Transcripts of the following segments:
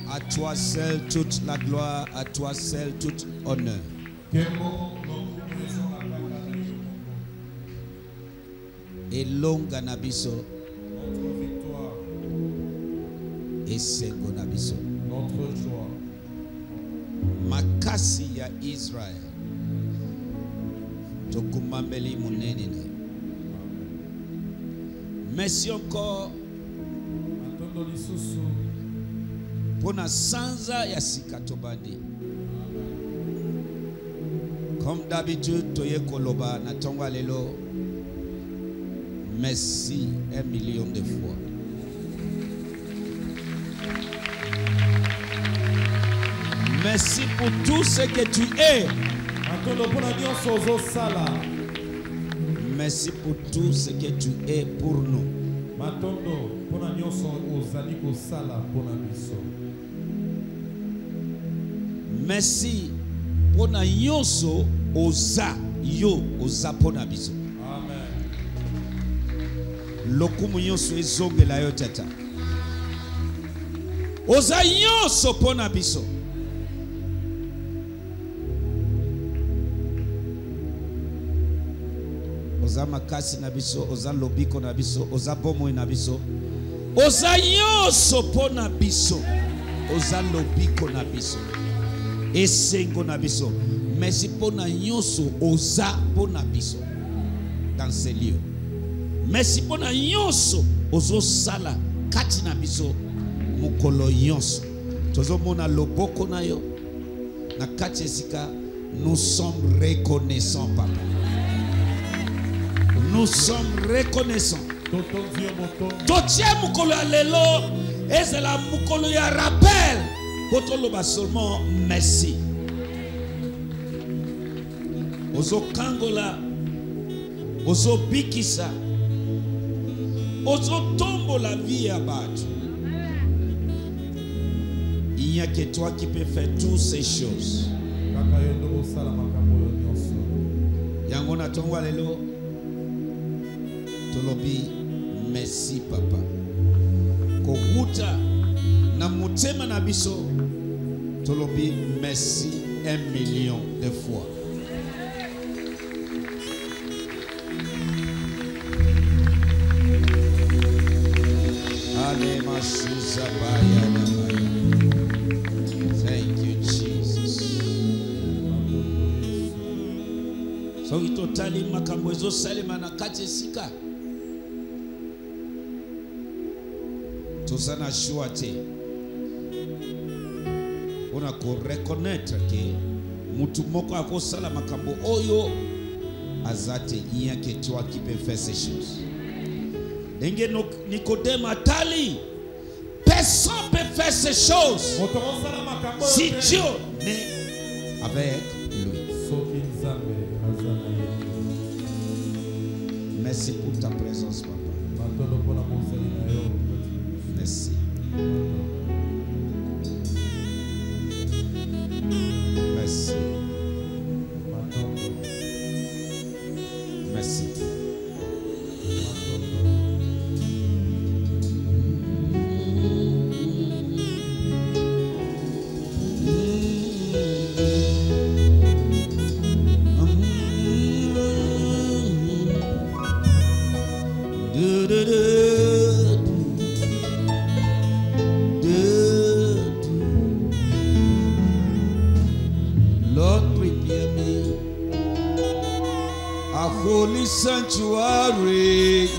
À toi seul toute la gloire, à toi seul toute honneur. Et longa nabiso. Notre victoire. Et sengo nabiso. Notre joie. Makasi ya Israel. Tokumambeli munene na. Merci encore. Pona sanza ya sikatobandi. Comme d'habitude, toye koloba na tongwa lelo. Merci 1 million de fois. Merci pour tout ce que tu es. Merci pour tout ce que tu es pour nous. Merci pour na nyonso oza yo oza pona biso. Amen. Lokumu nyonso ezongela yo tata. Oza nyonso pona biso. Oza makasi na biso, oza lobiko na biso, oza bomo na biso. Oza nyonso pona biso. Oza lobiko na biso. Esengo na biso. Merci pona nyonso oza pona biso. Dans ces lieux. Merci pona nyonso ozo sala kati na biso mukolo nyonso. Tozo mona loboko na yo. Na kati esika, nous sommes reconnaissants, papa. Nous sommes reconnaissants. Totia mukolo ya lelo ezela mukolo ya rappel. Potoloba seulement merci. Ozo kangola, ozo bikisa, ozo tombo la vie à battre. Il n'y a que toi qui peux faire toutes ces choses. Yangona tongwa lelo. Tolobi merci papa. Kokuta na mutema na biso. Tolobi merci 1 million de fois. Ale mashuza baya na baya. Thank you Jesus. So itotali makambo ezo salema na kati sika. Tosana shuate. On a ko reconnaître que mutu moko akosala makambo oyo azate, il n'y a que toi qui peux faire ces choses. Denge Nicodème atali, personne peut faire ces choses si Dieu n'est avec lui. Merci pour ta présence, papa. Merci. Merci. Merci. Lord, prepare me a holy sanctuary.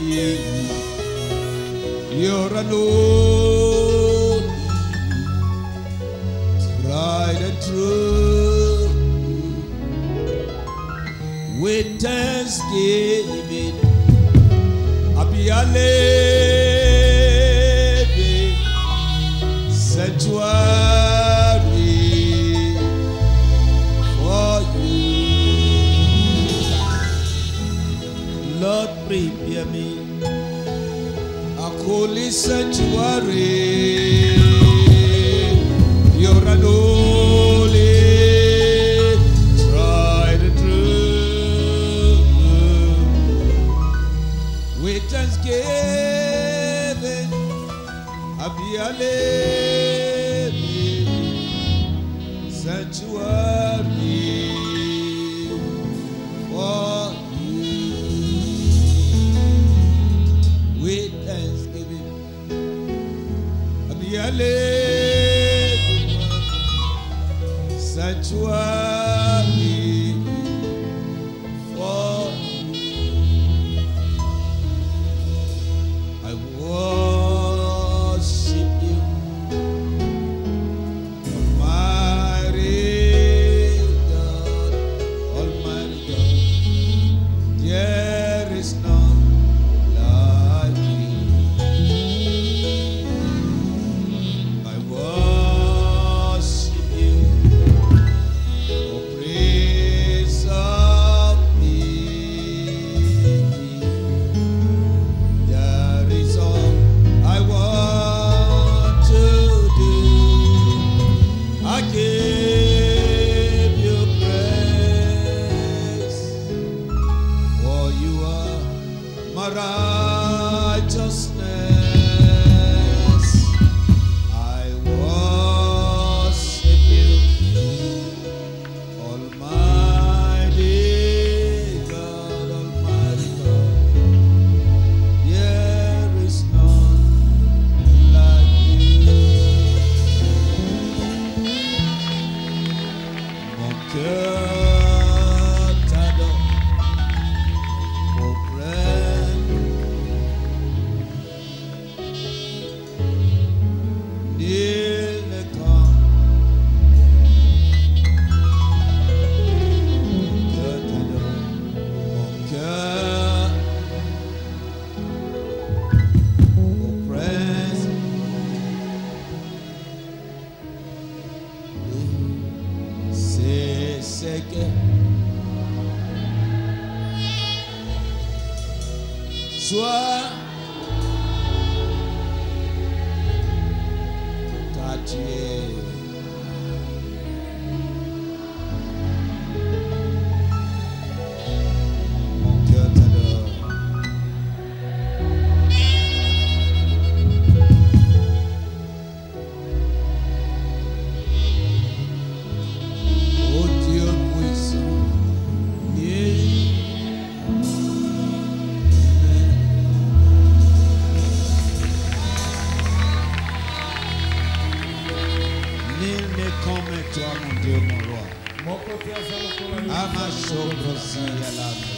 You're alone, tried and true. With thanksgiving, I'll be a living sanctuary. Lord, prepare me a holy sanctuary. You're an holy, tried and true. With thanksgiving, I'll be a living sanctuary for you with thanksgiving. Sanctuary for you. I worship you, Almighty God, Almighty God. There is none like you. I worship you, oh Prince of Peace. That is all I want to do. I give you praise, for you are my righteousness. I worship you, Almighty God, Almighty God. There is none like you. Mon cœur t'adore, auprès nul ne comme. Mon cœur t'adore, mon cœur auprès. C'est que sois car tu es mon cœur t'adore. Oh Dieu puissant, nul n'est comme toi, mon Dieu, mon roi. Amasoprosi alama.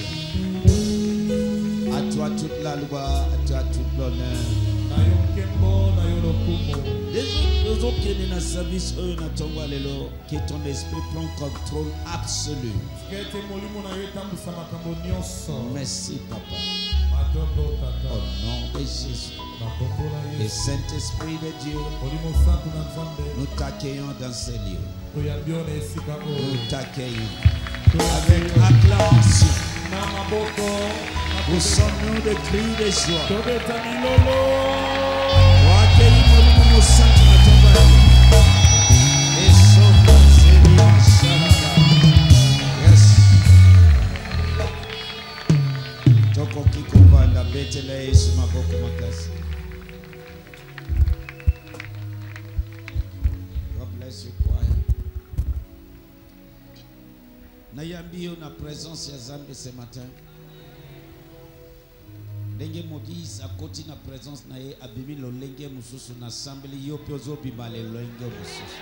À toi toute la loi, à toi toute l'honneur. Les autres qui sont dans le service, eux, que ton esprit prend contrôle absolu. Merci, Papa. Au nom de Jésus. Et Saint-Esprit de Dieu, nous t'accueillons dans ces lieux. Nous t'accueillons avec acclamation. Nous sommes de cris de joie. Yes. Toko kiko banda betele Yesu maboko makasi. God bless you, choir. Nayambio na présence ya Zambe ce matin. Ndenge Moïse akoti na présence na ye abimi lolenge mususu na assembly yo pe ozobima le lolenge mususu.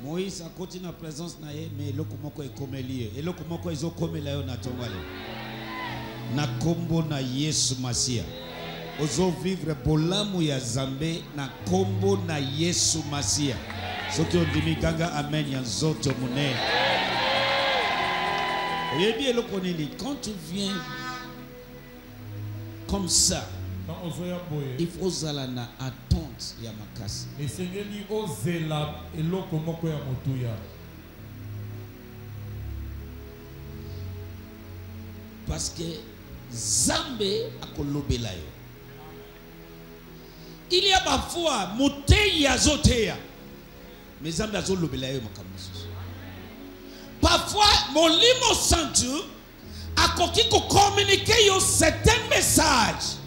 Moïse akoti na présence na ye mais eloko moko ekomeli ye. Eloko moko ezokomela yo na tongale. Na kombo na Yesu Masia. Ozo vivre bolamu ya Zambe na kombo na Yesu Masia. Soki ondimi kanga amen ya nzoto mune. Oyebi eloko nini quand tu viens comme ça, il faut zala na attente ya makasi. Parce que Zambe akolobela yo. Il y a parfois moteya azoteya, mais Zambe azolobela yo makamusu. Parfois molimo santu akoki ko communiquer yo certain message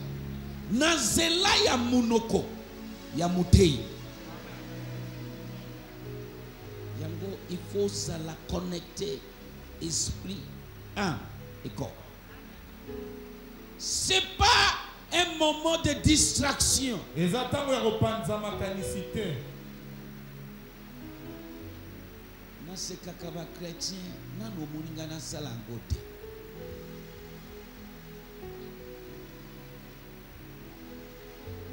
na zela ya munoko ya mutei. Yango, il faut ça la connecter esprit, âme et corps. C'est pas un moment de distraction. Na se kakaba chrétien na no muninga na sala ngote.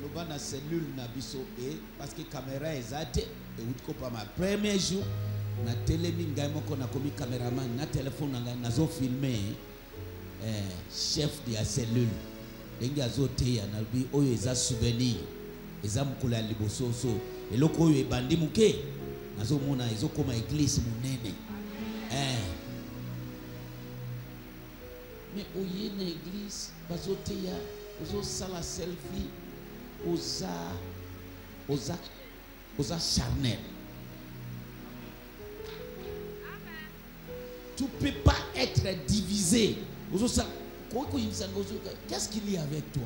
Loba na cellule na biso e parce que caméra ezate e utko pa ma premier jour na telemi ngai moko na komi cameraman na téléphone nga nazo filmer chef de la cellule dengi azote ya na bi oyo eza souvenir eza mukula liboso so eloko oyo ebandi muke nazo mona ezokoma église monene mais oye na église bazote ya ozo sala selfie oza charnel. Tu ne peux pas être divisé. Qu'est-ce qu'il y a avec toi?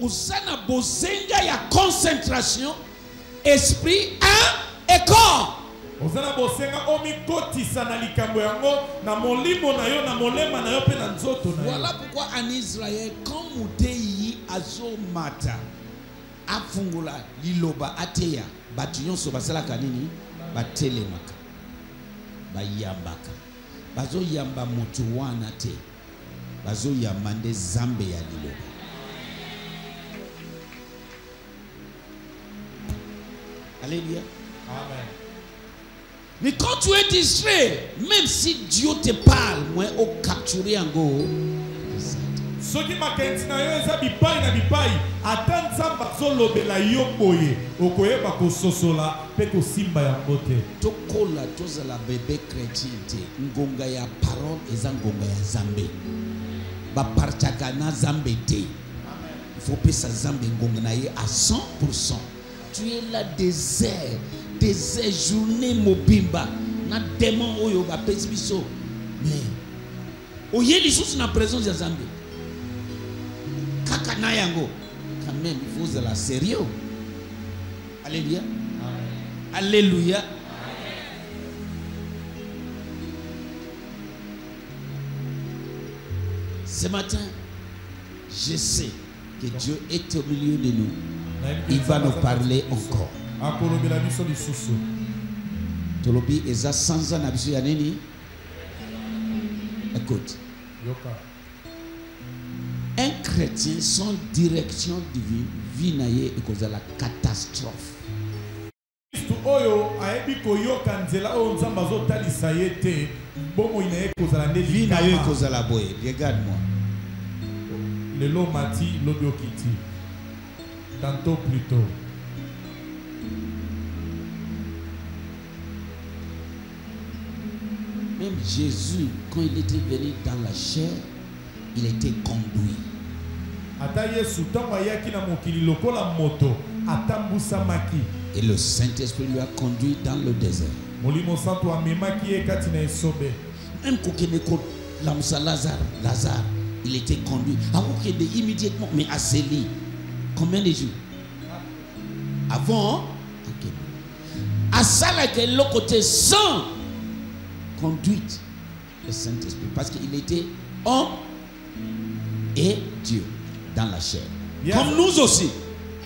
Osana bozenga ya concentration, esprit, âme et corps. Osana bozenga omikotisa na likambo yango na molimo na yo na molema na yo pe na nzoto na yo. Voilà pourquoi en Israël quand Mudei azomata afungula liloba ateya batu nyonso basalaka nini batelemaka bayambaka bazoyamba moto wana te bazoyamba nde zambe ya liloba. Alléluia. Amen. Mais quand tu es distrait, même si Dieu te parle, moi au capturer en go. Soki makenzi na yo eza bipai na bipai ata nzamba zolobela yo boye okoyeba kososola pe kosimba yango te. Tokola tozala bébé chrétien te ngonga ya parole eza ngonga ya Zambe bapartaka na Zambe te. Il faut pesa Zambe ngonga na ye à 100%. Tu es là désert journée mobimba na démon oyo ba pesi biso mais oye lisusu na présence ya Zambe kaka na yango quand même il faut être sérieux. Alléluia. Alléluia. Ce matin je sais que Dieu est au milieu de nous. Il va nous parler encore. Tolobi eza sanza na biso ya nini? Écoute. Un chrétien sans direction divine vit naye ekozala la catastrophe. Oyo ayebi koyoka nzela oyo nzamba azotalisa ye te bomo inaye kozala nde vie naye ekozala boye. Regarde-moi. Lelo mati lobi okiti. Tantôt plus tôt. Même Jésus, quand il était venu dans la chair, il était conduit. Et le Saint-Esprit lui a conduit dans le désert. Même quand Lazare, il était conduit. Immédiatement, mais à Célie. Combien de jours? Avant, okay. À ça, le côté sans conduite, le Saint-Esprit, parce qu'il était homme et Dieu dans la chair. Yes. Comme nous aussi,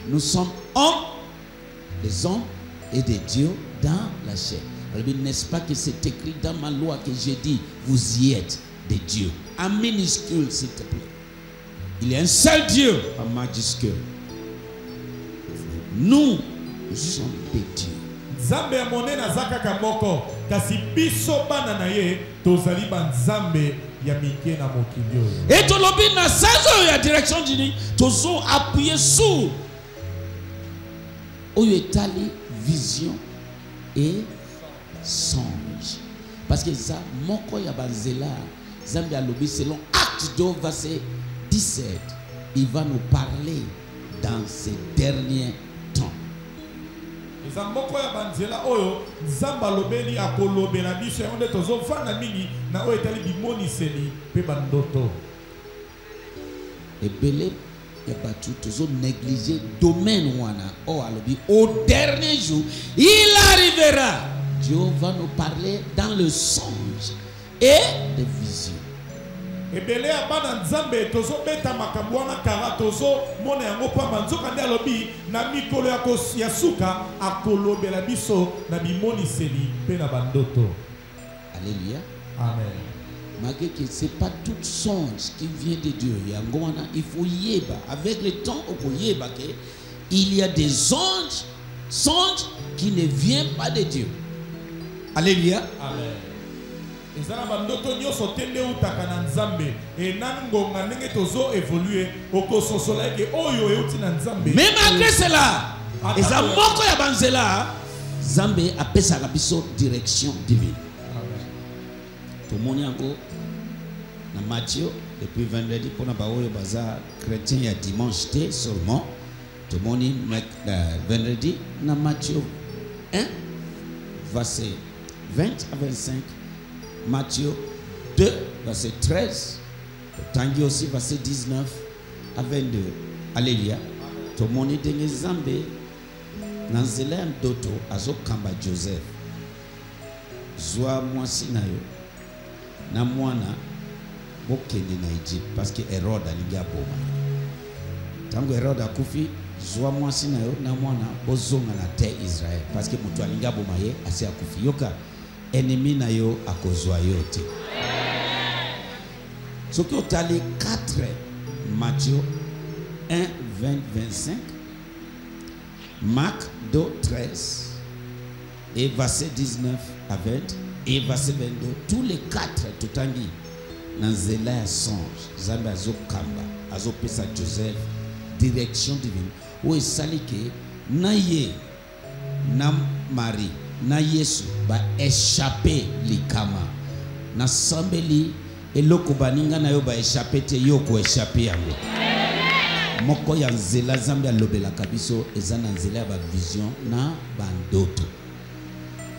nous sommes hommes, des hommes et des dieux dans la chair. N'est-ce pas que c'est écrit dans ma loi que j'ai dit, vous y êtes des dieux. En minuscule, s'il te plaît. Il y a un seul Dieu en majuscule. Nous sommes des dieux. Zambe amone na zaka kamoko kasi biso bana na ye tozali banzambe ya mike na mokili oyo. Et tolobi na sazo ya direction dini tozo appuyer sur oyo etali vision et songe. Parce que ça moko ya banzela Zambe alobi selon Acte 2 verset 17, il va nous parler dans ces derniers temps. Zamboko ya banzela oyo Zamba lobeli akolobela biso yango tozo fana mingi na oyo etali bimoniseli pe bandoto. Ebele Il n'y a pas tout, toujours négligé domaine wana. Oh, alobi, au dernier jour, il arrivera. Dieu va nous parler dans le songe et des visions. Ebele abana nzambe tozo beta makambo wana kara tozo mona yango pamba nzoka nde alobi na mikolo ya suka akolobela biso na bimoniseli pe na bandoto. Alléluia. Amen. Malgré que ce n'est pas tout songe qui vient de Dieu. Il faut yéba. Avec le temps, il y a des songes qui ne viennent pas de Dieu. Alléluia. Amen. Ezana bandoto nyoso tende utaka na nzambe e nangonga ndenge tozo évoluer okososola ke oyo euti na nzambe. Mais malgré cela, eza moko ya banzela, Nzambe apesaka biso direction divine. Tout le monde yango na Matthieu depuis vendredi pour na baoyo baza chrétien ya dimanche té seulement. Tout le monde vendredi na Matthieu 1 verset 20 à 25. Matthieu 2 verset 13. Tangi aussi verset 19 à 22. Alléluia. Tout le monde est Nzambe na nzela ndoto azokamba Joseph. Zwa mwasi na yo. Na mwana bokende na Egypte parce que Hérode alingi aboma. Tango Hérode akufi zwa mwasi na yo na mwana bozonga na terre Israël parce que mutu alingi aboma ye asi akufi. Yoka ennemi na yo akozwa yo te. Soki otali 4 Matthieu 1 20 25 Marc 2 13 et verset 19 à 20 et verset 22, tous les 4 tutangi dans zela ya songe Nzambe azokamba azopesa Joseph direction divine o esalike na ye na Marie na Yesu ba échapper likama na sambeli eloko baninga na yo ba échapper te yo ko échapper yango moko ya nzela Nzambe alobelaka biso eza na nzela ya ba vision na bandoto.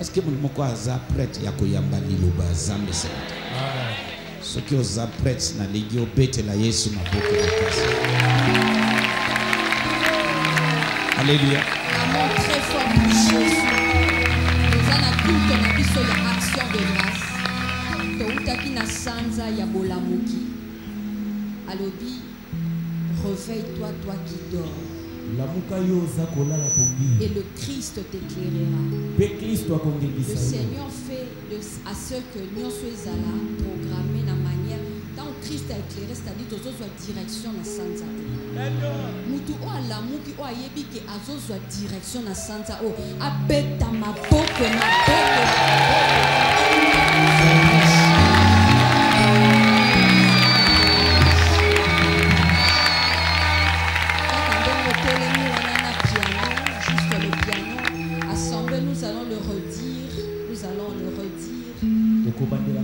Est-ce que mon moko aza prêtre ya koyamba liloba Nzambe sekata? Ce qui oza prêtre na ligi obetela Yesu maboko na kasi. Alléluia. Amour très fort pour Jésus. Nous en a culte na biso ya action de grâce. Toutaki na sanza ya bolamuki. Alobi, réveille-toi, toi qui dors. Et le Christ t'éclairera. Le Seigneur fait à ce que nous soyons programmés de manière. Tant Christ a éclairé, c'est-à-dire que nous avons direction dans Sansa. Mutu o alamuki o ayebi ke azozwa direction na Sansa o abeta maboko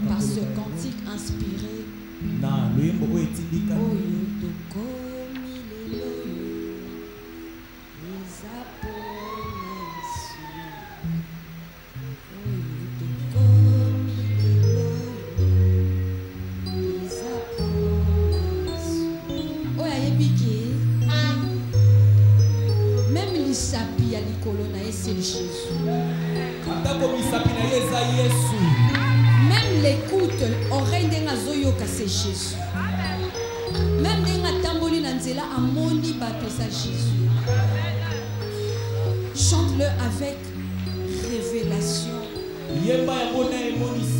par ce cantique inspiré. Même l'Isapi à l'Icolona et c'est Jésus. Même l'écoute, oreille d'un azoyoka c'est Jésus. Même d'un tamboli nanzela amoni bato c'est Jésus. Chante-le avec révélation.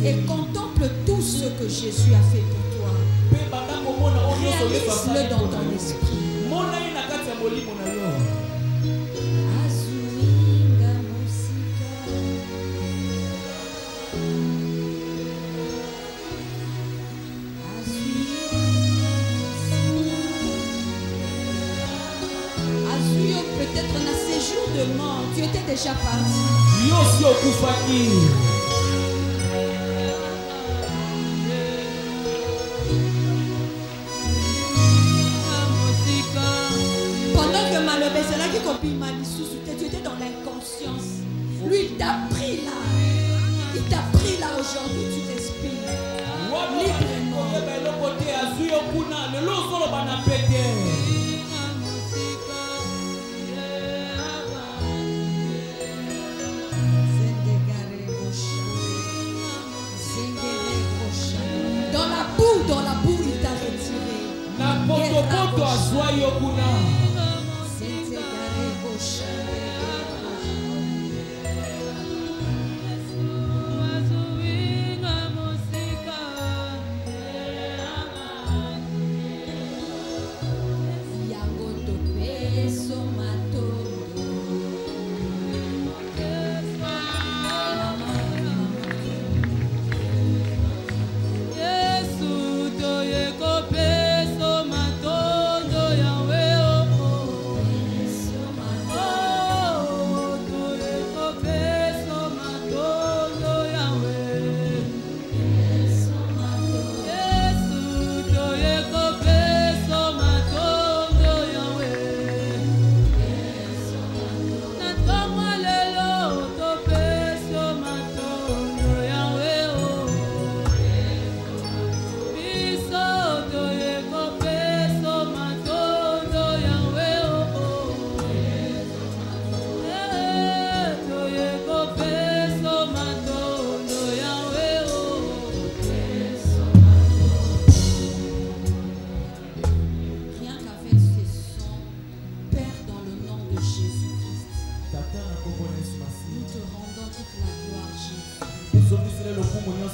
Et contemple tout ce que Jésus a fait pour toi. Réalise-le dans ton esprit. Peut-être dans un séjour de mort, tu étais déjà parti. Pendant que Malobezela qui copie Malisusu, tu étais dans l'inconscience. Lui, il t'a pris là. Il t'a pris là aujourd'hui, tu respires. Librement.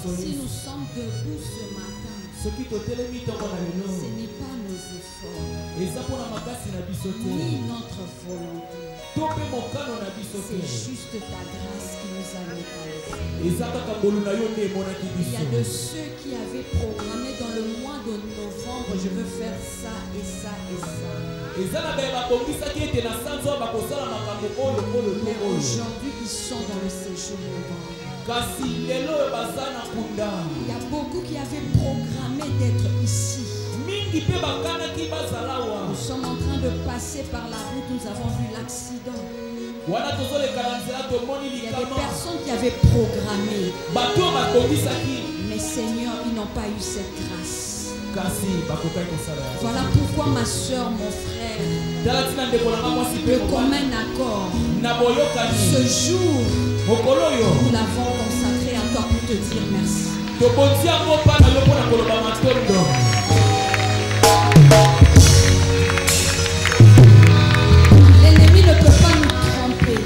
Si nous sommes debout ce matin, ce n'est pas nos efforts, ni notre volonté. C'est juste ta grâce qui nous a localisés. Il y a de ceux qui avaient programmé dans le mois de novembre, je veux faire ça et ça et ça. Mais aujourd'hui, ils sont dans le séjour novembre. Il y a beaucoup qui avaient programmé d'être ici. Nous sommes en train de passer par la route, nous avons vu l'accident. Il y a des personnes qui avaient programmé. Mais Seigneur, ils n'ont pas eu cette grâce. Voilà pourquoi ma soeur, mon frère, de commun accord, ce jour, nous l'avons consacré à toi pour te dire merci. L'ennemi ne peut pas nous tromper.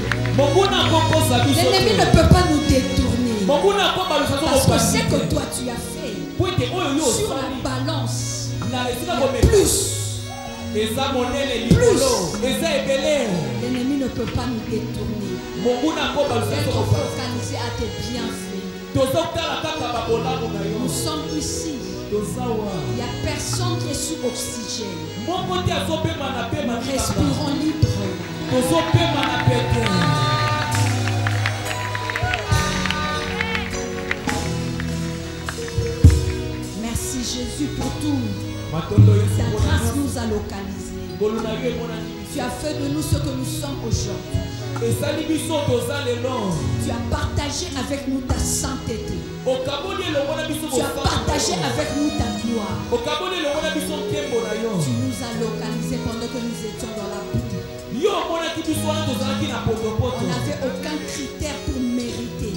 L'ennemi ne peut pas nous détourner. Parce que ce que toi tu as fait sur la balance, plus. L'ennemi ne peut pas nous détourner. Être focalisé à tes bienfaits. Nous sommes ici. Il n'y a personne qui est sous oxygène. Nous respirons libre. Merci Jésus pour tout. Ta grâce nous a localisés. Tu as fait de nous ce que nous sommes aujourd'hui. Tu as partagé avec nous ta sainteté. Tu as partagé avec nous ta gloire. Tu nous as localisés pendant que nous étions dans la boue. On n'avait aucun critère pour mériter.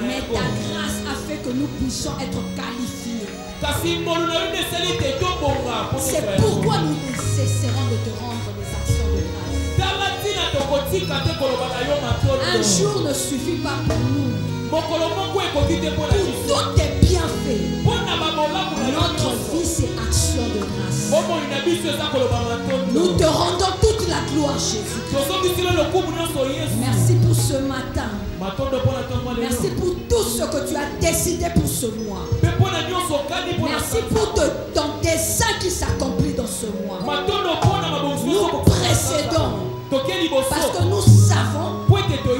Mais ta grâce a fait que nous puissions être qualifiés. C'est pourquoi nous cesserons de te rendre des actions de grâce. Un jour ne suffit pas pour nous. Pour tous tes bienfaits, notre vie c'est action de grâce. Nous te rendons toute la gloire, Jésus. Merci pour ce matin. Merci pour tout ce que tu as décidé pour ce mois. Merci pour ton dessein qui s'accomplit dans ce mois. Nous précédons parce que nous savons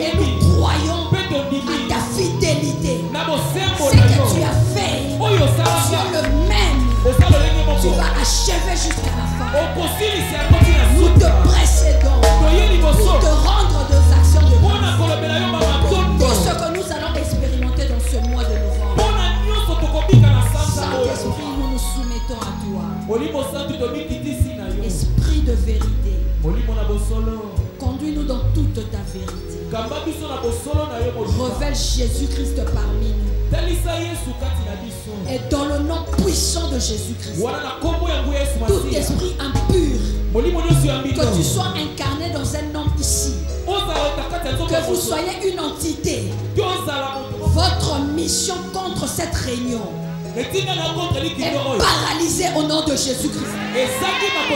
et nous croyons à ta fidélité. Ce que tu as fait, tu es le même. Tu vas achever jusqu'à la fin. Nous te précédons pour te rendre des actions de grâce. Pour tout ce que nous allons expérimenter dans ce mois de novembre. Saint-Esprit, nous nous soumettons à toi. Esprit de vérité, conduis Conduis-nous dans toute ta vérité. Révèle Jésus-Christ parmi nous. Et dans le nom puissant de Jésus-Christ, tout esprit impur, que tu sois incarné dans un homme ici, que vous soyez une entité, votre mission contre cette réunion est paralysée au nom de Jésus-Christ.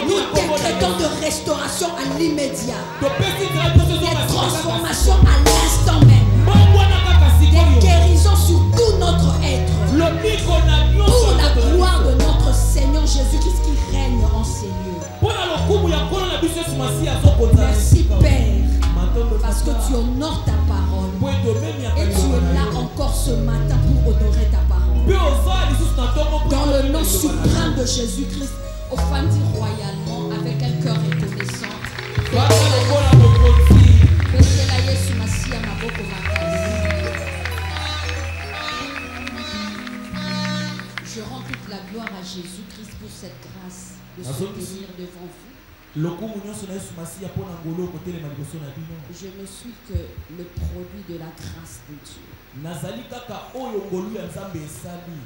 Nous décrétons de restauration à l'immédiat, des transformations à l'instant même, des guérisons sur tout notre être, pour la gloire de notre Seigneur Jésus-Christ qui règne en ces lieux. Merci Père, parce que tu honores ta parole et tu es là encore ce matin pour honorer ta parole. Dans le nom suprême de Jésus-Christ, offendis royalement avec un cœur reconnaissant. Je rends toute la gloire à Jésus-Christ pour cette grâce de se tenir devant vous. Je ne suis que le produit de la grâce de Dieu.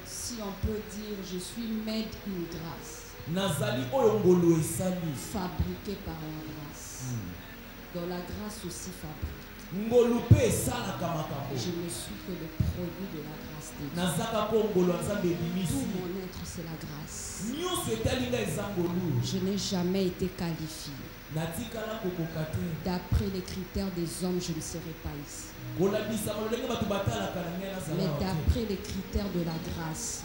Si on peut dire, je suis made in grâce, fabriqué par la grâce. Dans la grâce aussi fabrique. Je ne suis que le produit de la grâce de Dieu. Tout mon être, c'est la grâce. Je n'ai jamais été qualifié. D'après les critères des hommes, je ne serai pas ici. Mais d'après les critères de la grâce,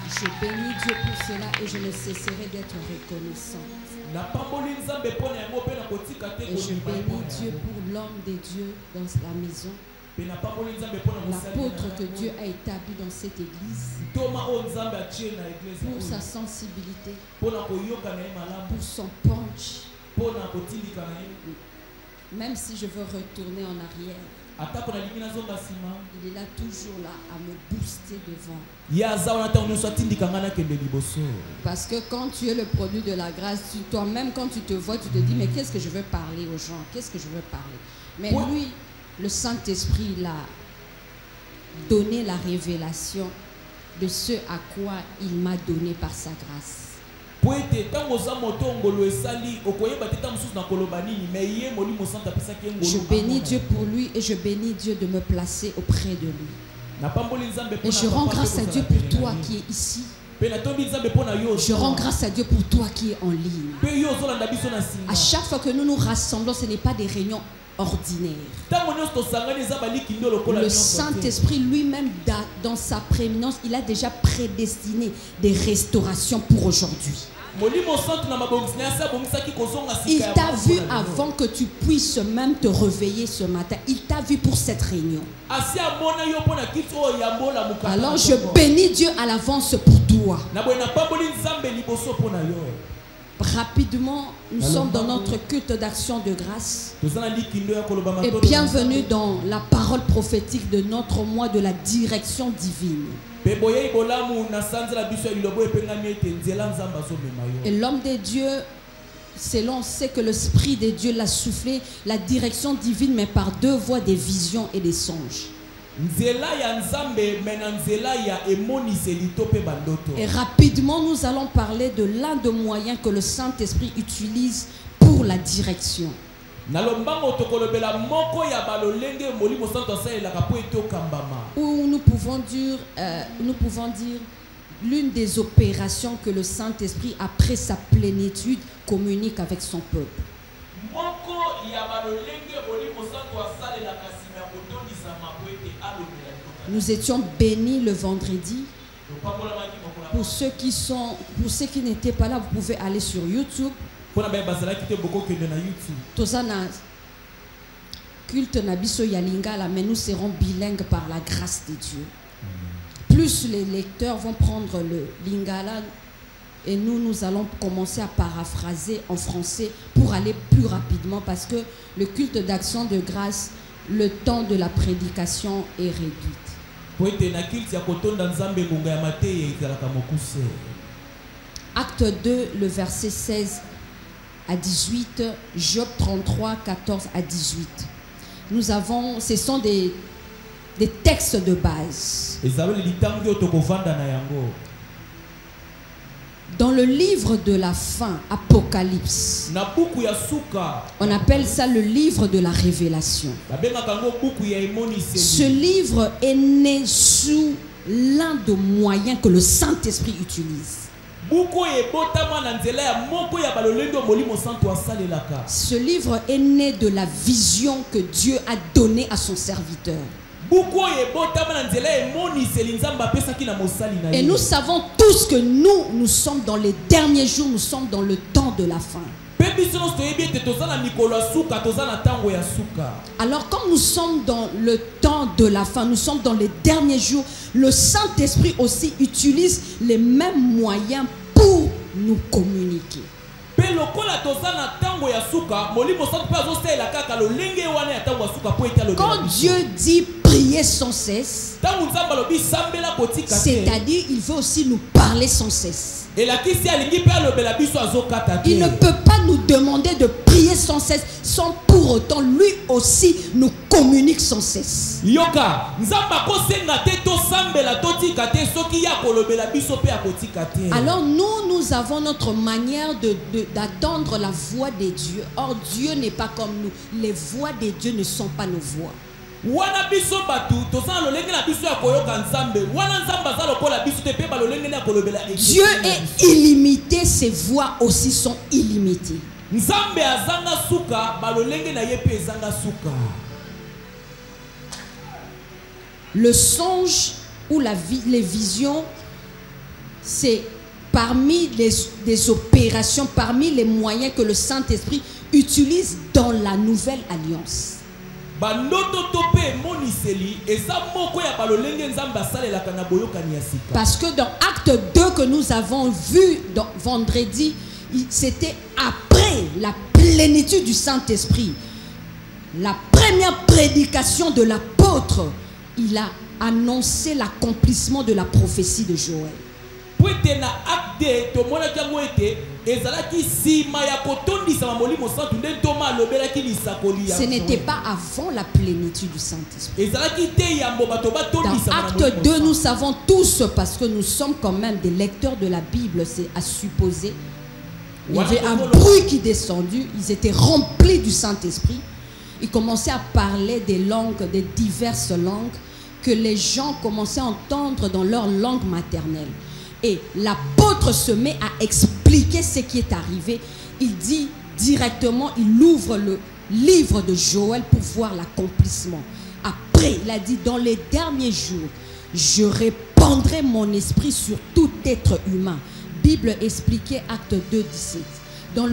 je bénis Dieu pour cela et je ne cesserai d'être reconnaissant. Et je bénis Dieu pour l'homme de Dieu dans la maison, l'apôtre que Dieu a établi dans cette église, pour sa sensibilité, pour son punch. Même si je veux retourner en arrière, il est là toujours là à me booster devant. Parce que quand tu es le produit de la grâce, toi-même quand tu te vois, tu te dis mais qu'est-ce que je veux parler aux gens? Qu'est-ce que je veux parler? Mais lui, le Saint-Esprit, il a donné la révélation de ce à quoi il m'a donné par sa grâce. Je bénis Dieu pour lui et je bénis Dieu de me placer auprès de lui. Et je rends grâce à Dieu pour toi qui es ici. Je rends grâce à Dieu pour toi qui es en ligne. À chaque fois que nous nous rassemblons, ce n'est pas des réunions ordinaires. Le Saint-Esprit lui-même, dans sa prééminence, il a déjà prédestiné des restaurations pour aujourd'hui. Il t'a vu avant que tu puisses même te réveiller ce matin. Il t'a vu pour cette réunion. Alors je bénis Dieu à l'avance pour toi. Rapidement, nous sommes dans notre culte d'action de grâce. Et bienvenue dans la parole prophétique de notre mois de la direction divine. Et l'homme de Dieu, selon sait que l'Esprit de Dieu l'a soufflé, la direction divine, mais par deux voies, des visions et des songes. Et rapidement, nous allons parler de l'un des moyens que le Saint-Esprit utilise pour la direction. Ou nous pouvons dire l'une des opérations que le Saint-Esprit, après sa plénitude, communique avec son peuple. Nous étions bénis le vendredi. Pour ceux qui n'étaient pas là, vous pouvez aller sur YouTube. Tozana culte nabiso ya lingala, mais nous serons bilingues par la grâce de Dieu. Plus les lecteurs vont prendre le lingala et nous allons commencer à paraphraser en français pour aller plus rapidement parce que le culte d'action de grâce, le temps de la prédication est réduit. Acte 2, le verset 16 à 18, Job 33, 14 à 18. Nous avons, ce sont des textes de base. Dans le livre de la fin, Apocalypse, on appelle ça le livre de la révélation. Ce livre est né sous l'un des moyens que le Saint-Esprit utilise. Ce livre est né de la vision que Dieu a donnée à son serviteur. Et nous savons tous que nous sommes dans les derniers jours, nous sommes dans le temps de la fin. Alors comme nous sommes dans le temps de la fin, nous sommes dans les derniers jours, le Saint-Esprit aussi utilise les mêmes moyens pour nous communiquer. Quand Dieu dit prier sans cesse, c'est-à-dire il veut aussi nous parler sans cesse. Il ne peut pas nous demander de prier sans cesse sans pour autant lui aussi nous communique sans cesse. Alors nous avons notre manière d'attendre la voix de Dieu. Or Dieu n'est pas comme nous. Les voix de Dieu ne sont pas nos voix. Dieu est illimité, ses voix aussi sont illimitées. Le songe ou les visions, c'est parmi les opérations, parmi les moyens que le Saint-Esprit utilise dans la nouvelle alliance. Parce que dans Acte 2 que nous avons vu vendredi, c'était après la plénitude du Saint-Esprit. La première prédication de l'apôtre, il a annoncé l'accomplissement de la prophétie de Joël. Ce n'était pas avant la plénitude du Saint-Esprit. Dans Acte 2, nous savons tous, parce que nous sommes quand même des lecteurs de la Bible, c'est à supposer. Il y avait un bruit qui descendu, ils étaient remplis du Saint-Esprit. Ils commençaient à parler des langues, des diverses langues que les gens commençaient à entendre dans leur langue maternelle. Et l'apôtre se met à expliquer ce qui est arrivé. Il dit directement, il ouvre le livre de Joël pour voir l'accomplissement. Après, il a dit, dans les derniers jours, je répandrai mon esprit sur tout être humain. Bible expliquée, Acte 2, 17. Dans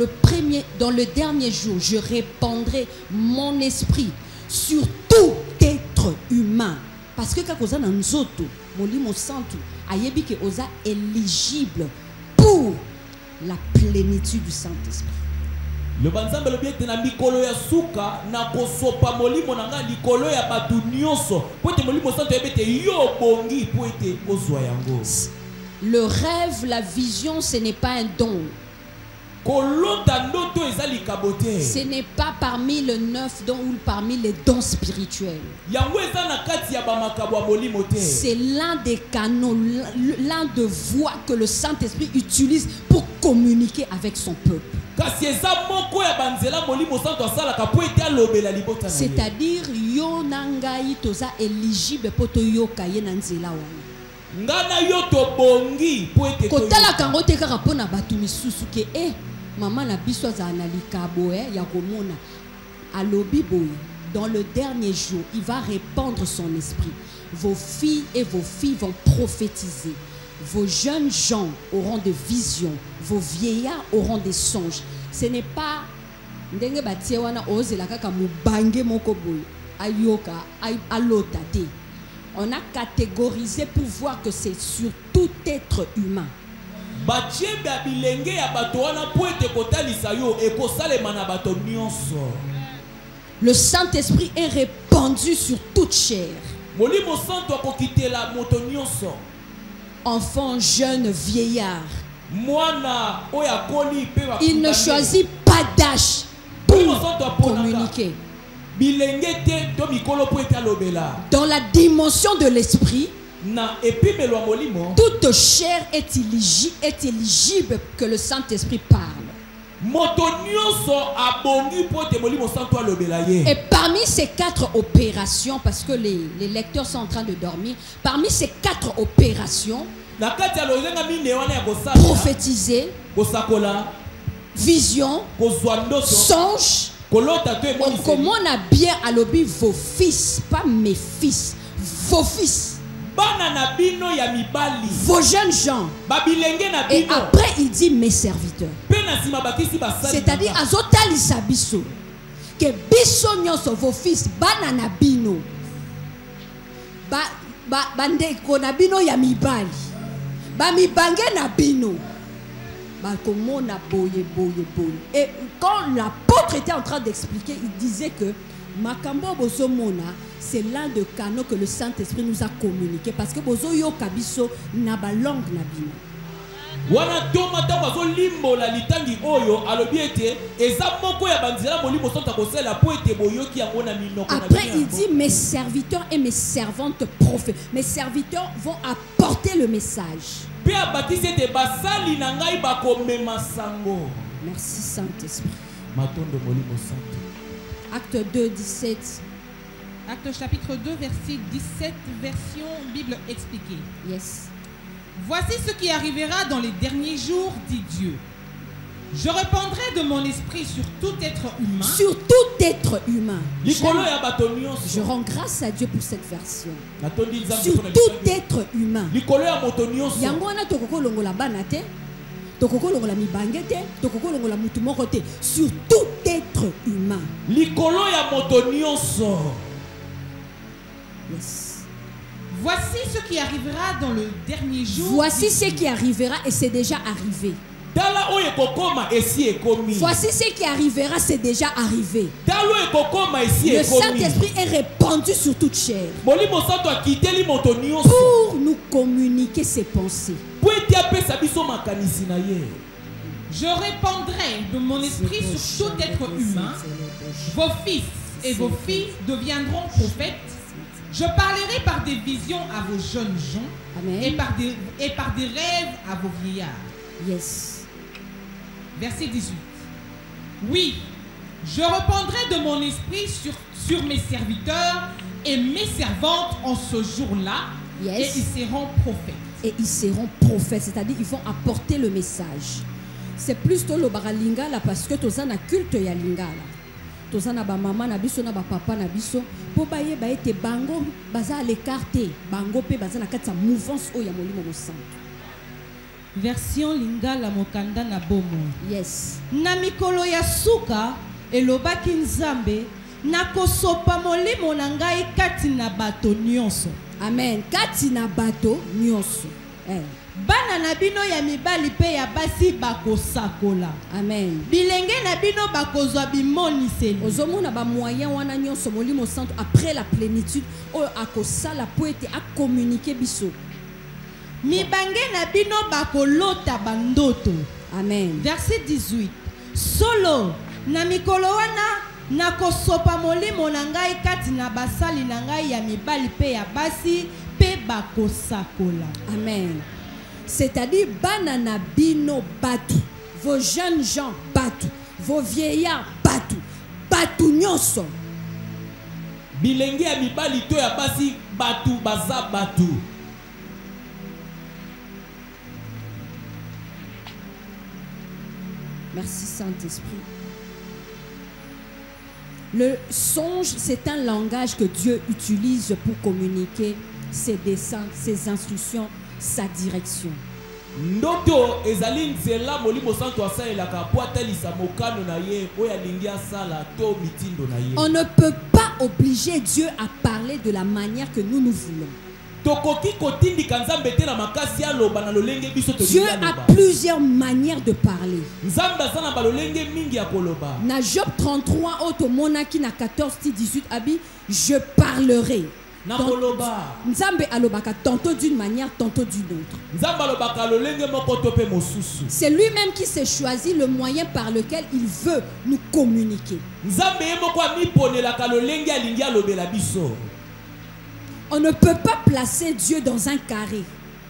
le dernier jour, je répandrai mon esprit sur tout être humain. Parce que quand on a un zoto, molimo santo, ayebi que osa éligible pour la plénitude du Saint-Esprit. Le banzambe le biete na mikolo ya suka na kosopa molimo nanga likolo ya batu nyonso po ete molimo santo ebete yo bongi po ete ozwa yango. Le rêve, la vision, ce n'est pas un don. Ce n'est pas parmi le 9 dons ou parmi les dons spirituels. C'est l'un des canaux, l'un des voies que le Saint-Esprit utilise pour communiquer avec son peuple. C'est-à-dire, yo nangai toza éligible pour to yo kaye nanzela wana. Ngana yo to bongi po ete kotala kango te kaka pona batu misusu ke maman na biso za na likabo ya komona alobi boy. Dans le dernier jour, il va répandre son esprit. Vos filles et vos filles vont prophétiser. Vos jeunes gens auront des visions. Vos vieillards auront des songes. Ce n'est pas ndenge batie wana ozela kaka mubange moko boy ayoka alota te. On a catégorisé pour voir que c'est sur tout être humain. Le Saint-Esprit est répandu sur toute chair. Enfants, jeunes, vieillards. Il ne choisit pas d'âge pour communiquer. Dans la dimension de l'esprit, toute chair est éligible que le Saint-Esprit parle. Et parmi ces 4 opérations, parce que les lecteurs sont en train de dormir, parmi ces 4 opérations, prophétiser, vision, songe, comme on a bien à l'objet vos fils, pas mes fils, vos fils. Vos jeunes gens. Et après il dit mes serviteurs. C'est-à-dire azotali sabiso que biso nyonso vos fils banana bino bandeko na bino ya mibali ba mibange na bino ba komona boye. Et quand l'apôtre était en train d'expliquer, il disait que makambo bozomona, c'est l'un des canaux que le Saint-Esprit nous a communiqué, parce que bozo yo kabiso na ba langue na bino. Après il dit mes serviteurs et mes servantes prophètes. Mes serviteurs vont apporter le message. Merci Saint-Esprit. Acte 2, 17. Acte chapitre 2, verset 17, version Bible expliquée. Yes. Voici ce qui arrivera dans les derniers jours, dit Dieu. Je répandrai de mon esprit sur tout être humain. Sur tout être humain. Je rends grâce à Dieu pour cette version. Sur tout être humain. Yangwana tokoko longola banate. Tokoko longola mibangete. Tokoko longola mutumorote. Sur tout être humain. Yes. Voici ce qui arrivera dans le dernier jour. Voici ce qui arrivera et c'est déjà arrivé. Voici ce qui arrivera, c'est déjà arrivé. Le Saint-Esprit est répandu sur toute chair pour nous communiquer ses pensées. Je répandrai de mon esprit sur tout être humain. Vos fils et vos filles deviendront prophètes. Je parlerai par des visions à vos jeunes gens. Amen. Et par des rêves à vos vieillards. Yes. Verset 18. Oui, je répandrai de mon esprit sur mes serviteurs et mes servantes en ce jour-là. Yes. Et ils seront prophètes. Et ils seront prophètes, c'est-à-dire ils vont apporter le message. C'est plus tôt le baralingala parce que tous en a culte ya lingala. Tous en a ba maman na biso na ba papa na biso po ba ye ba ete bango baza l'écarter bango pe baza na katsa mouvance o ya molimo mo santo. Version lingala mokanda na bomo. Yes. Na mikolo ya suka elobaki nzambe nakosopa molimo na ngai kati na bato nyonso. Amen. Kati na bato nyonso. Bana na bino ya mibali pe ya basi bakosakola. Amen. Bilenge na bino bakozwa bimoniseli. Ozomona ba moyen wana nyonso molimo santo après la plénitude o akosala po ete a communiquer biso. Mibange na bino bakolota bandoto. Amen. Verset 18. Solo na mikolo wana nakosopa molimo na ngai kati na basali na ngai ya mibali pe ya basi pe bakosakola. Amen. C'est-à-dire banana bino batu, vos jeunes gens batu, vos vieillards batu, batu nyonso. Bilenge ya mibali to ya basi batu baza batu. Merci Saint-Esprit. Le songe, c'est un langage que Dieu utilise pour communiquer ses desseins, ses instructions, sa direction. Ndoto ezali nzela molimo santo asalelaka po atalisa mokano na ye oyo alingi asala to mitindo na ye. On ne peut pas obliger Dieu à parler de la manière que nous voulons. Dieu a plusieurs manières de parler. Na Job 33 auto monaki na 14 18 abi je parlerai. Nzambe alobaka tantôt d'une manière, tantôt d'une autre. C'est lui-même qui s'est choisi le moyen par lequel il veut nous communiquer. On ne peut pas placer Dieu dans un carré.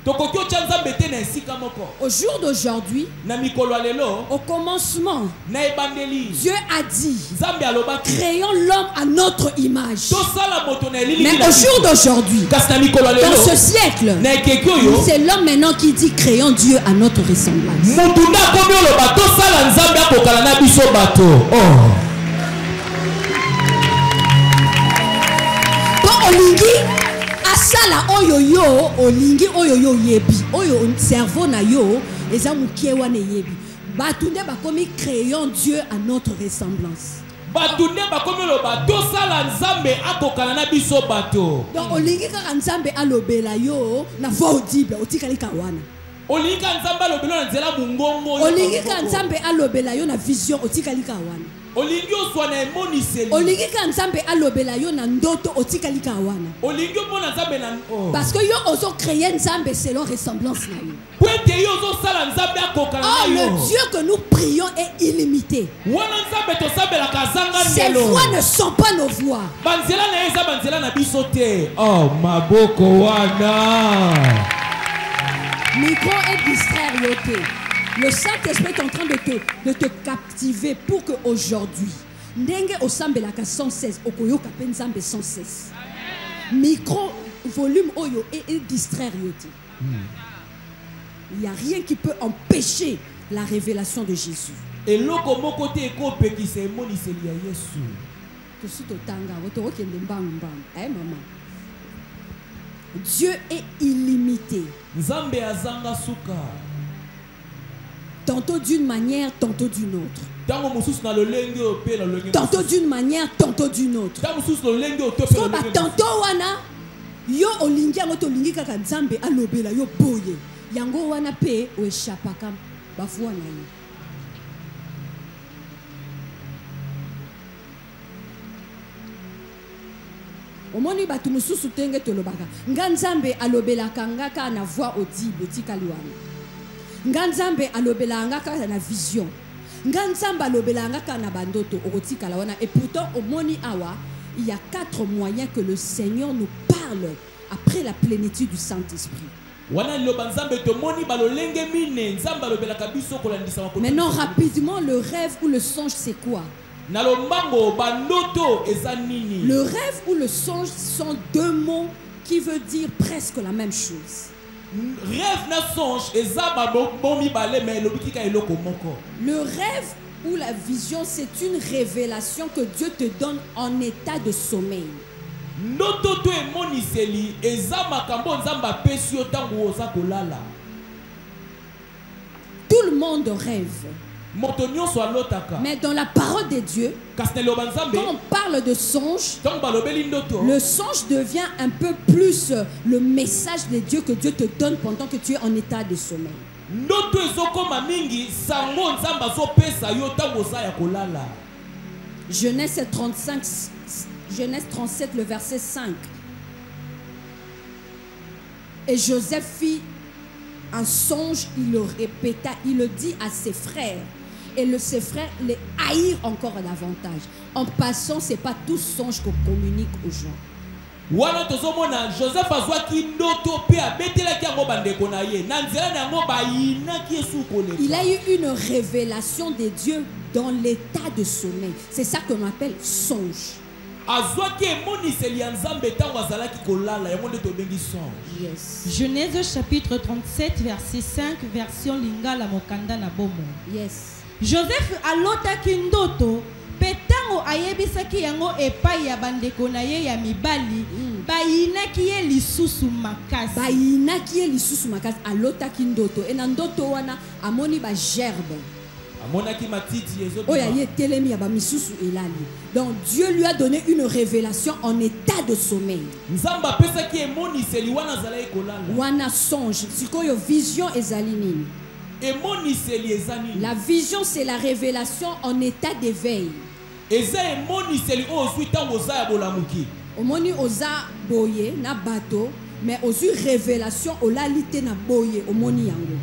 Au jour d'aujourd'hui, au commencement, Dieu a dit, créons l'homme à notre image. Mais au jour d'aujourd'hui, dans ce siècle, c'est l'homme maintenant qui dit, créons Dieu à notre ressemblance. Sala oyo yo olingi oyo yo yebi oyo cerveau na yo eza mukie wana yebi batunde bakomi créons Dieu à notre ressemblance. Batunde bakomi lo bato sala nzambe akokana na biso bato. Donc olingi kaka nzambe alobela yo na voix audible otikali ka wana. Olingi nzambe alobela na nzela mungongo. Olingi nzambe alobela yo na vision otikali ka wana. Olingi oswana emoniseli. Olingi ka nzambe alobela yo na ndoto otikali ka wana. Olingi mona nzambe na parce que yo ozo créer nzambe selon ressemblance na yo. Pointe yo ozo sala nzambe akokana na yo. Le Dieu que nous prions est illimité. Wana nzambe to sabela kazanga ndelo. Ces voix ne sont pas nos voix. Banzela na eza banzela na biso te. Oh maboko wana. Micro et distraire yote. Le Saint-Esprit est en train de te captiver pour que aujourd'hui, ndenge osambelaka sans cesse, okoyoka pe nzambe sans cesse. Micro, volume oyo et distraire yote. Il n'y a rien qui peut empêcher la révélation de Jésus. Et loko moko te ekope ki se moniseli ya Yesu. Que si totanga, otokende mbang mbang. Eh maman. Dieu est illimité. Nzambe azanga suka. Tantôt d'une manière, tantôt d'une autre. Tantôt d'une manière, tantôt d'une autre. Tantôt wana yo olingi ngoto olingi kaka nzambe alobela yo boye. Yango wana pe o echapaka bafua na yo. Omoni batu mususu tenge tolobaka. Nganzambe alobela kangaka na voix audible tikali wana. Nganzambe alobela ngaka na vision. Nganzambe alobela ngaka na bandoto okotika la wana. Et pourtant au moni awa, il y a 4 moyens que le Seigneur nous parle après la plénitude du Saint-Esprit. Maintenant rapidement, le rêve ou le songe c'est quoi? Le rêve ou le songe sont 2 mots qui veulent dire presque la même chose. Le rêve ou la vision, c'est une révélation que Dieu te donne en état de sommeil. Tout le monde rêve. Mais dans la parole de Dieu, quand on parle de songe, le songe devient un peu plus le message de Dieu que Dieu te donne pendant que tu es en état de sommeil. Genèse 37, le verset 5. Et Joseph fit un songe, il le répéta, il le dit à ses frères. Et ses frères les haïrent encore davantage. En passant, ce n'est pas tout songe qu'on communique aux gens. Il a eu une révélation de Dieu dans l'état de sommeil. C'est ça qu'on appelle songe. Yes. Genèse chapitre 37 verset 5 version Lingala Mokanda na Bomo. Yes. Joseph alotaki ndoto petango ayebisaki yango epai ya bandeko na ye ya mibali bayinaki ye lisusu makasi. Bayinaki ye lisusu makasi alotaki ndoto e na ndoto wana amoni ba gerbe. Oya ye telemi ya ba misusu elali. Donc Dieu lui a donné une révélation en état de sommeil. Nzamba pesaki emoniseli wana zala ekolala. Wana songe sikoyo vision ezali nini? La vision, c'est la Omoni oza boye na bateau, mais ozu révélation olalite na boye omoni yango.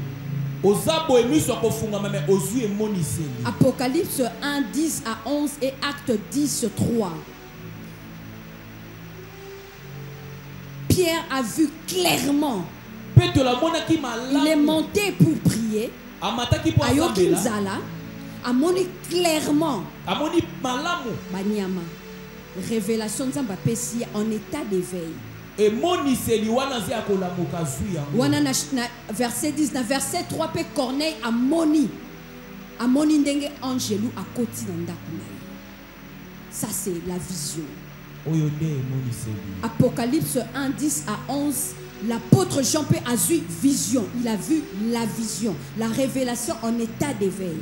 Apocalypse 1, 10 à 11 et Acte 10, 3. Pierre a vu clairement. Il est monté pour prier. Ayoki Nzala. Amoni clairement. Banyama. Révélation Nzamba Pessi en état d'éveil. Verset 10, verset 3, Corneille a moni ndenge angelou a koti nanda. Ça c'est la vision. Apocalypse 1, 10 à 11, l'apôtre Jean-Pierre a vu vision. Il a vu la vision, la révélation en état d'éveil.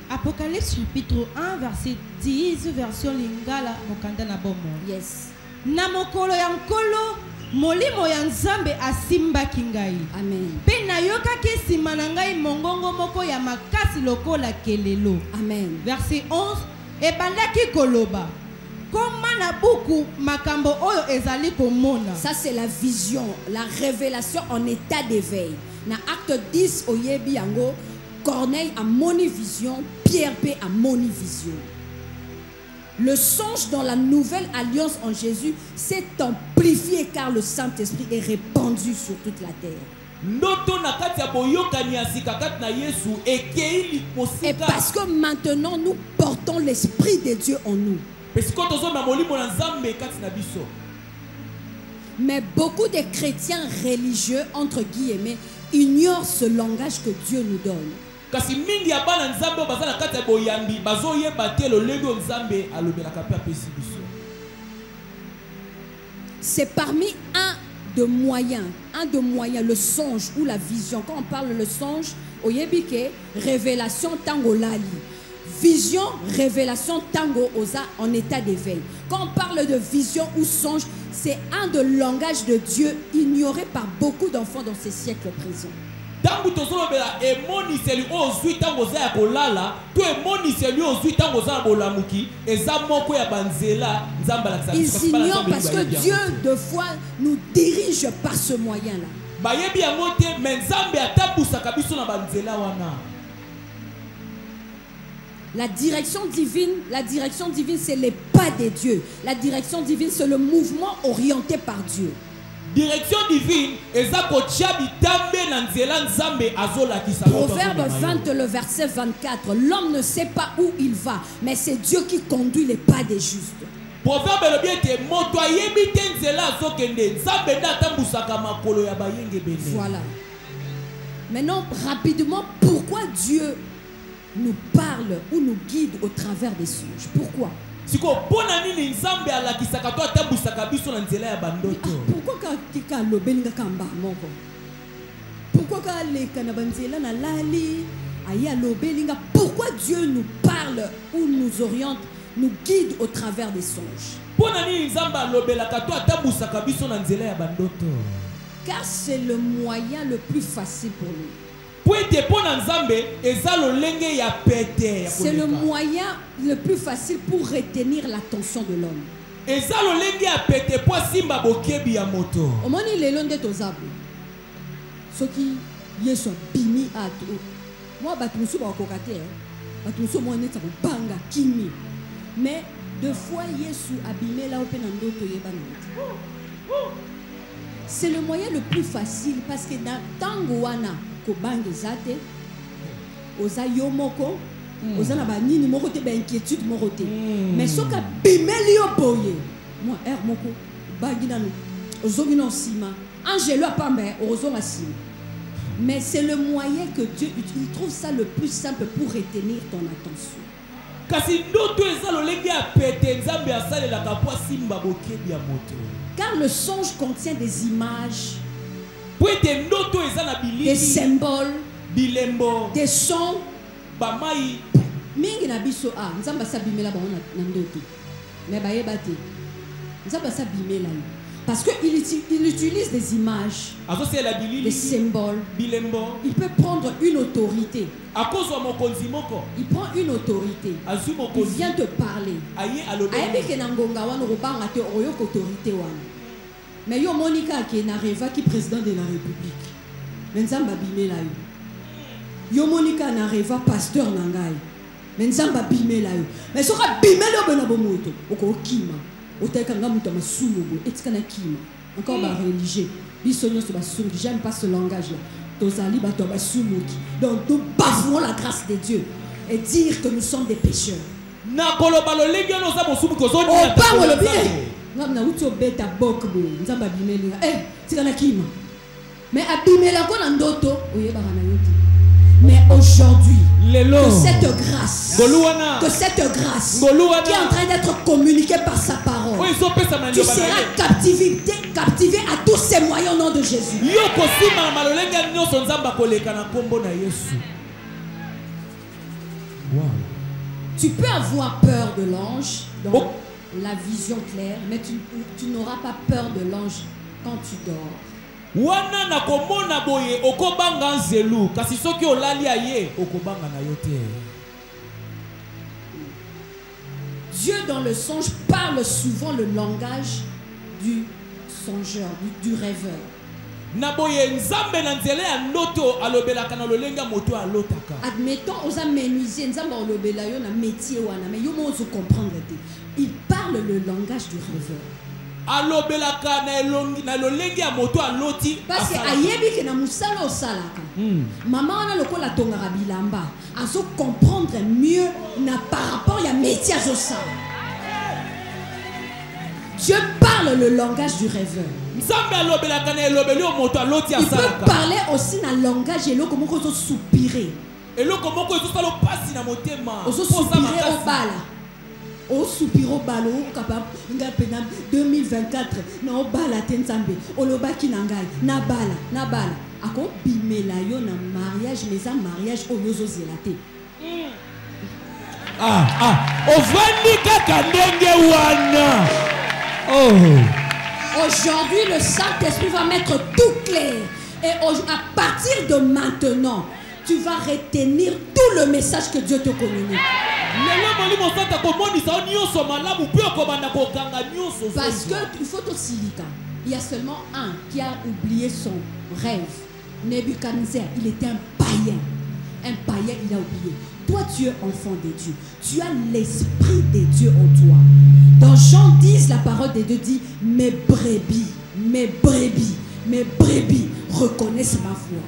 Apocalypse chapitre 1 verset 10 version lingala mokanda na bomo. Yes. Na mokolo ya nkolo molimo ya nzambe asimbaki ngai. Amen. Pe nayokaki nsima na ngai mongongo moko ya makasi lokola kelelo. Amen. Verset 11 ebandaki koloba koma na buku makambo oyo ezali komona. Ça c'est la vision, la révélation en état d'éveil. Na acte 10 oyebi yango Corneille a moni vision, Pierre P a moni vision. Le songe dans la nouvelle alliance en Jésus s'est amplifié car le Saint-Esprit est répandu sur toute la terre. Et parce que maintenant nous portons l'Esprit de Dieu en nous. Mais beaucoup de chrétiens religieux, entre guillemets, ignorent ce langage que Dieu nous donne. C'est parmi un de moyens, le songe ou la vision. Quand on parle le songe, oyebike révélation tango lali. Vision, révélation tango osa en état d'éveil. Quand on parle de vision ou songe, c'est un de langage de Dieu ignoré par beaucoup d'enfants dans ces siècles présents. Ils ignorent parce que Dieu, de fois, nous dirige par ce moyen-là. La direction divine, c'est les pas de Dieu. La direction divine, c'est le mouvement orienté par Dieu. Direction divine, Proverbe 20, le verset 24. L'homme ne sait pas où il va, mais c'est Dieu qui conduit les pas des justes. Voilà. Maintenant, rapidement, pourquoi Dieu nous parle ou nous guide au travers des songes? Pourquoi? Pourquoi Dieu nous parle ou nous oriente, nous guide au travers des songes? Car c'est le moyen le plus facile pour nous. C'est le moyen le plus facile pour retenir l'attention de l'homme. Mais deux fois c'est le moyen le plus facile parce que dans Tangoana kobange zate oza yomoko oza na ba nini moko te ba inquiétude moko te mais soka bimeli yo boye moi er moko bangi nanu ozongi no sima angelo apambe ozonga sima. Mais c'est le moyen que Dieu utilise. Il trouve ça le plus simple pour retenir ton attention. Car le songe contient des images, des symboles, des sons. Mingi na biso a nzamba sa bimela ba na ndoto. Mais ba yebate. Nzamba sa bimela. Parce qu'il utilise des images, des symboles. Il peut prendre une autorité. Il prend une autorité. Il vient te parler. Mais yo Monica qui n'arrive qui président de la République. Nzamba bimela yo. Yo Monica n'arrive pasteur nangai. Nzamba bimela yo. Mais soka bimela bena bomoto. Oko kima. Otekanga muto masumo bo. Etikana kima. Encore ba religieux. Bisonyo so ba sumu. J'aime pas ce langage là. Tozali ba to ba sumu ki. Donc nous bafouons la grâce de Dieu et dire que nous sommes des pécheurs. Na koloba lo lengio no za bosumu ko zo ni. O pa wo lo bien. Na uto beta bokbo nzamba bimeli tikana kima mais abimela ko na ndoto oyeba kana yoti mais aujourd'hui que cette grâce qui est en train d'être communiquée par sa parole, tu seras captivé à tous ces moyens au nom de Jésus. Tu peux avoir peur de l'ange donc la vision claire, mais tu n'auras pas peur de l'ange quand tu dors. Dieu dans le songe parle souvent le langage du songeur, du rêveur. Admettons, aux aménuisiers, métier mais comprendre. Il parle le langage du rêveur. Parce que ayebi ke na musala osalaka. Maman on a le ko la tongara bilamba. Azo comprendre mieux na par rapport à métier azosala. Dieu parle le langage du rêveur. Il peut parler aussi dans le langage et l'eau comme on soupirer. Et l'eau comme on soupirer au bal. Au soupiro balo capable ngapena 2024 na obala tensambe olobaki nangai na bala ako bimela yo na mariage mais un mariage oyozo zelate ovandi kaka ndenge wana. Aujourd'hui le Saint-Esprit va mettre tout clair et à partir de maintenant tu vas retenir tout le message que Dieu te communique. Parce qu'il faut aussi dire il y a seulement un qui a oublié son rêve. Nebuchadnezzar, il était un païen. Un païen, il a oublié. Toi, tu es enfant de Dieu. Tu as l'esprit de Dieu en toi. Dans Jean 10, la parole de Dieu dit mes brebis reconnaissent ma voix.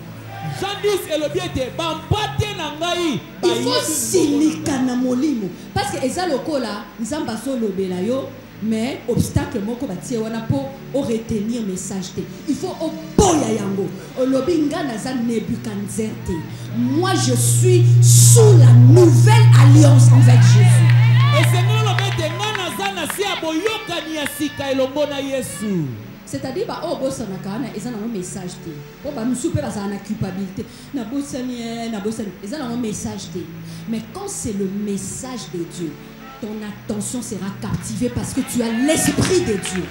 Il faut silika na molimo parce que eza lokola nzamba so lobela yo mais obstacle moko batie wana po o retenir message te. Il faut oboya yango olobi nga naza Nebuchadnezzar te. Moi je suis sous la nouvelle alliance avec Jésus. Et Seigneur lobete nga naza na si aboyokani ya sika elongo na Yesu. C'est-à-dire bah oh bossa nakana ils ont un message té oh bah nous souper bah ça na culpabilité na bossani ils ont un message té mais quand c'est le message de Dieu ton attention sera captivée parce que tu as l'esprit de Dieu.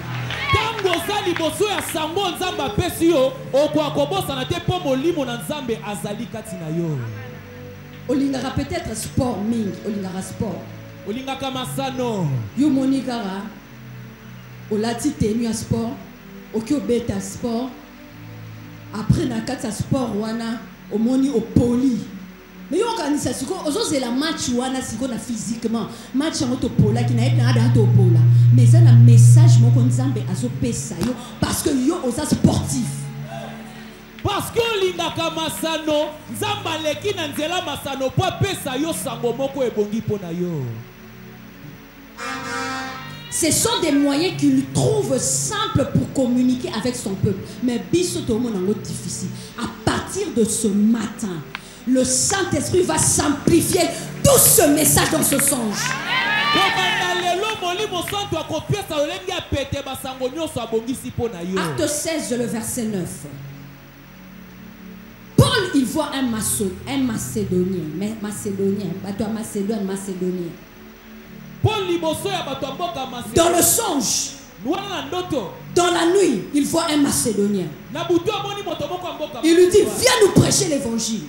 Tango sali bosso ya sango nzamba pesi yo okwa ko bossa na te po molimo na nzambe azali kati na yo. Olingara peut-être sport ming olingara sport olingaka masano yo monikara olati tenu ya sport ok beta sport après na kata sport wana omoni au poli mais yo kanisa siko ozo la match wana siko na physiquement match en to pola ki na et na da to pola mais ça na message moko nzambe azo pesa yo parce que yo oza sportif parce que lingaka masano nzamba leki na nzela masano po pesa yo sango moko ebongi pona yo. Ce sont des moyens qu'il trouve simples pour communiquer avec son peuple. Mais biso tout le monde en difficile. À partir de ce matin, le Saint-Esprit va simplifier tout ce message dans ce songe. Acte 16, le verset 9. Paul, il voit un Macédonien. Dans le songe, Dans la nuit, il voit un Macédonien. Il lui dit, viens nous prêcher l'évangile.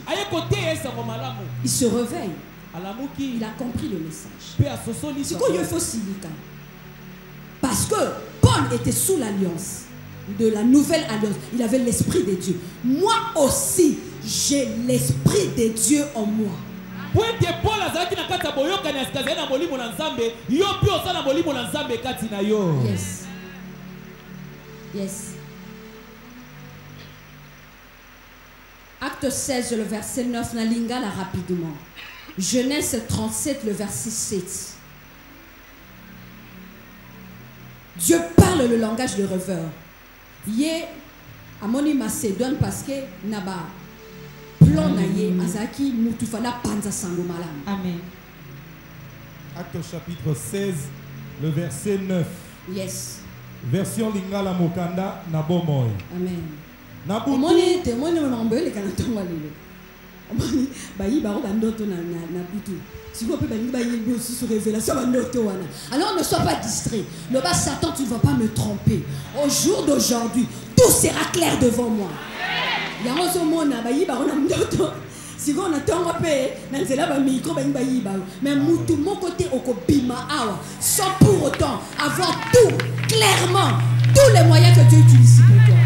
Il se réveille. Il a compris le message. C'est quoi il faut silika? Parce que Paul était sous l'alliance de la nouvelle alliance. Il avait l'esprit de Dieu. Moi aussi, j'ai l'esprit de Dieu en moi. Yes. Yes. Acte 16, le verset 9, na lingala rapidement. Genèse 37, le verset 7. Dieu parle le langage de rêveur. Yé amoni Macédoine parce que naba plan na yé azaki mutufana panza sango malam. Amen. Acte chapitre 16, le verset 9. Yes. Version lingala mokanda na bomoy. Amen. Nabutu. Omoni te moni mambele kana tonga lelo. Omoni bayi baro bandoto na butu. Si vous pouvez bayi aussi sur révélation bandoto wana. Alors ne sois pas distrait. Le bas Satan, tu ne vas pas me tromper. Au jour d'aujourd'hui, tout sera clair devant moi. Yango so mona bayi baro na ndoto. Si on a tant rappelé, mais tout mon côté au bima awa, sans pour autant avoir tout clairement, tous les moyens que Dieu utilise pour toi.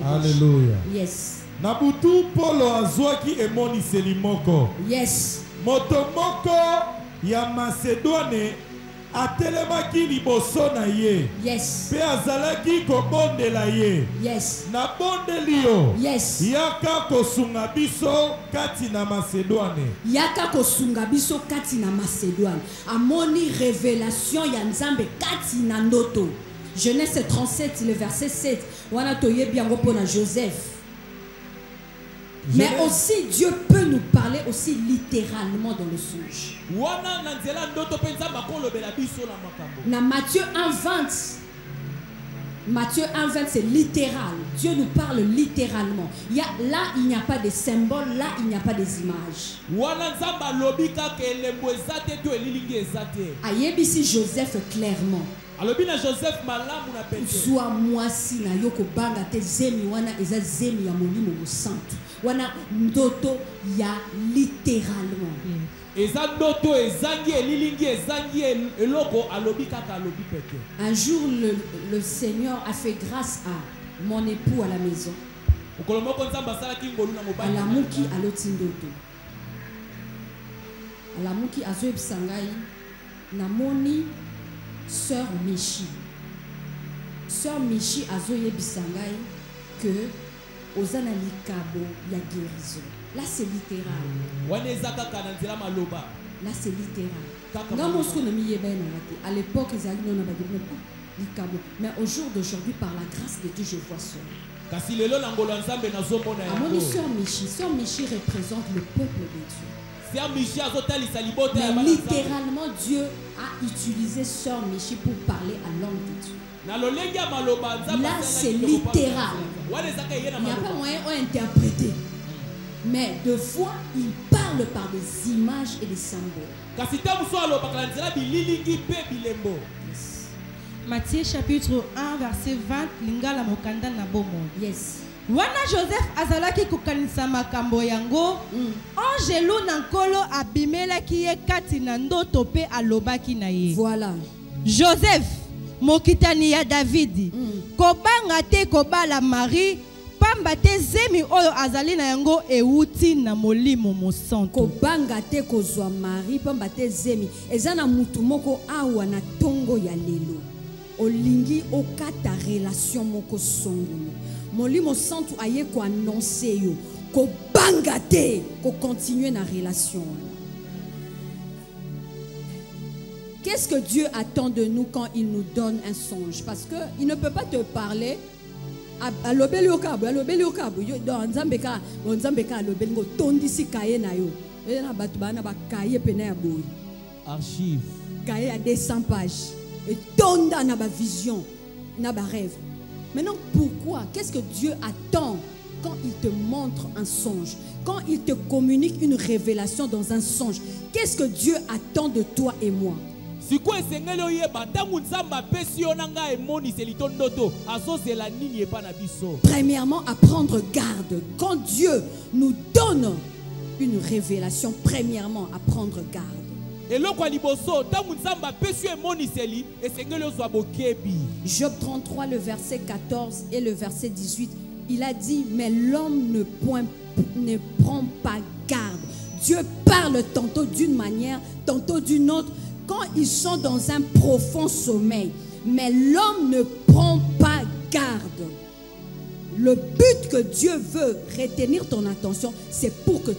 Alléluia. Yes. Nabutu Polo azwaki emoni selimoko. Yes. Motomoko ya Macédoine atelemaki liboso na ye. Yes. Pe azalaki kobondela ye. Yes. Na bondeli yo. Yes. Yaka kosunga biso kati na Macédoine. Yaka kosunga biso kati na Macédoine. Amoni révélation ya Nzambe kati na ndoto. Genèse 37, le verset 7. Wana toye biango pona Joseph. Mais aussi Dieu peut nous parler aussi littéralement dans le songe. Na Matthieu 1:20. Matthieu 1:20 c'est littéral. Dieu nous parle littéralement. Là il n'y a pas de symboles, là il n'y a pas des images. Ayebisi Joseph clairement. Soit moi si na yoko banga te zemi wana eza zemi ya molimo mosantu wana ndoto ya littéralement. Un jour le Seigneur a fait grâce à mon époux à la maison. Alamuki aloti ndoto. Alamuki azoe bisangai namoni Sœur Michi. Sœur Michi azoye bisangai que ozana likabo ya guérison. Là c'est littéral. Là c'est littéral. À l'époque ils allaient non likabo. Mais au jour d'aujourd'hui par la grâce de Dieu je vois cela. Amoni Sœur Michi. Sœur Michi représente le peuple de Dieu. Mais littéralement, Dieu a utilisé Sœur Michi pour parler à l'homme de Dieu. Là, c'est littéral. Il n'y a pas moyen d'interpréter. Mais de fois, il parle par des images et des symboles. Matthieu chapitre 1, verset 20. Lingala mokanda na bomo. Yes. Wana Joseph azalaki kokanisa makambo yango, angelu na nkolo abimelaki ye kati na ndoto pe alobaki na ye. Voilà. Joseph, mokitani ya Davidi, kobanga te kobala Marie, pamba te zemi oyo azali na yango euti na molimo mosantu. Kobanga te kozwa Marie, pamba te zemi ezana mutu moko awa na tongo ya lelo. Olingi okata relation moko songolo. Molimo santu aye ko annoncer yo ko banga te ko continuer na relation. Qu'est-ce que Dieu attend de nous quand il nous donne un songe? Parce que il ne peut pas te parler à lobeli okabu dans Nzambeka lobeli ngo tondisi kaye na yo. Et na batu bana ba kaye pena ya boy. Archive. Kaye à 200 pages. Et tonda na ba vision, na ba rêve. Maintenant, pourquoi? Qu'est-ce que Dieu attend quand il te montre un songe? Quand il te communique une révélation dans un songe? Qu'est-ce que Dieu attend de toi et moi? Premièrement, à prendre garde. Quand Dieu nous donne une révélation, premièrement, à prendre garde. Job 33, le verset 14 et le verset 18, il a dit, mais l'homme ne prend pas garde. Dieu parle tantôt d'une manière, tantôt d'une autre, quand ils sont dans un profond sommeil. Mais l'homme ne prend pas garde. Le but que Dieu veut retenir ton attention, c'est pour que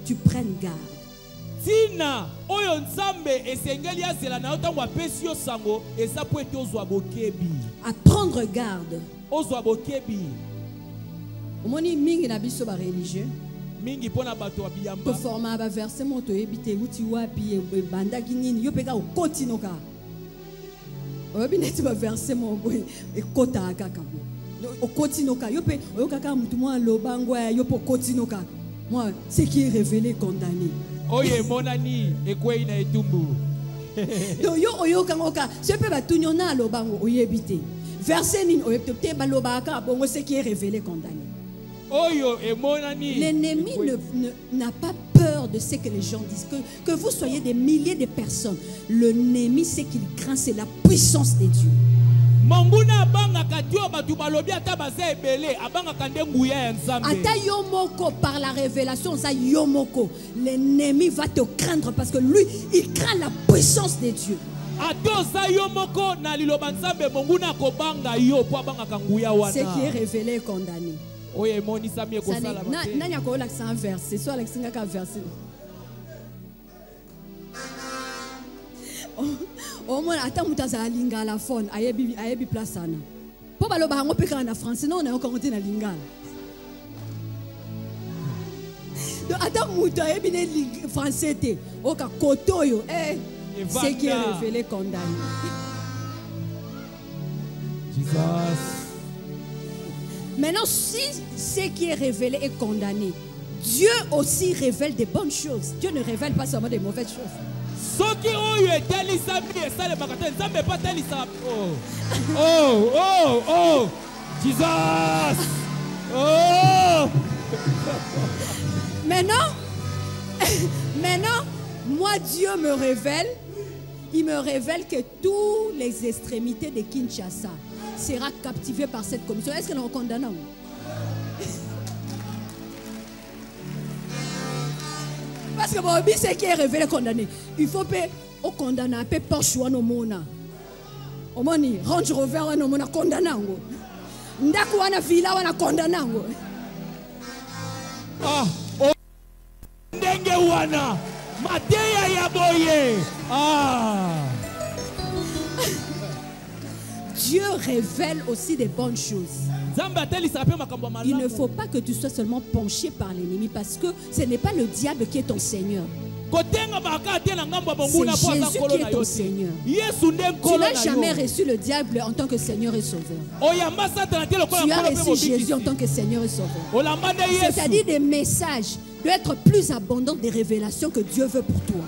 tu prennes garde. À prendre garde. Omoni mingi na biso ba religieux. Mingi pona bato wa biyamba. To forma ba verset moto ebite uti wapi e banda kinini yo peka o kotinoka. Obi neti ba verset mo boy e kota kaka. O kotinoka yo pe o kaka mutu mo lobango yo po kotinoka. Moi, ce qui est révélé condamné. Oye monani ekwe ina etumbu. Donc yo oyo kangoka, ce pe ba tunyona lobango oyebite. Verset nini oyebite ba lobaka bongo ce qui est révélé condamné. L'ennemi n'a pas peur de ce que les gens disent. Que vous soyez des milliers de personnes, l'ennemi, ce qu'il craint, c'est la puissance de Dieu. Ata yomoko par la révélation, ça yomoko, l'ennemi va te craindre parce que lui, il craint la puissance de Dieu. Ce qui est révélé est condamné. Nanya ko la un verset, soit la singa ka verset. O mo ata mutaza lingala phone ayebi place sana. Po balo ba ngo peka na français non na ko konte na lingala. Donc ata muta ayebi ne français te o ka kotoyo ce qui est révélé condamné. Jesus. Maintenant, si ce qui est révélé est condamné, Dieu aussi révèle des bonnes choses. Dieu ne révèle pas seulement des mauvaises choses. Oh, Jesus. Oh. Maintenant, moi, Dieu me révèle, il me révèle que toutes les extrémités de Kinshasa sera captivé par cette commission. Est-ce que nous condamnons? Parce que bon, ce qui est révélé condamné, il faut pas au condamner, pas Porsche ou Mona. Au moni, Range Rover ou Mona condamnango. Ndaku wana villa wana condamnango. Ah, oh, ndenge wana, mateya ya boye. Ah. Dieu révèle aussi des bonnes choses. Il ne faut pas que tu sois seulement penché par l'ennemi parce que ce n'est pas le diable qui est ton Seigneur. C'est Jésus qui est ton Seigneur. Tu n'as jamais reçu le diable en tant que Seigneur et Sauveur. Tu as reçu Jésus en tant que Seigneur et Sauveur. C'est-à-dire des messages doivent être plus abondants des révélations que Dieu veut pour toi.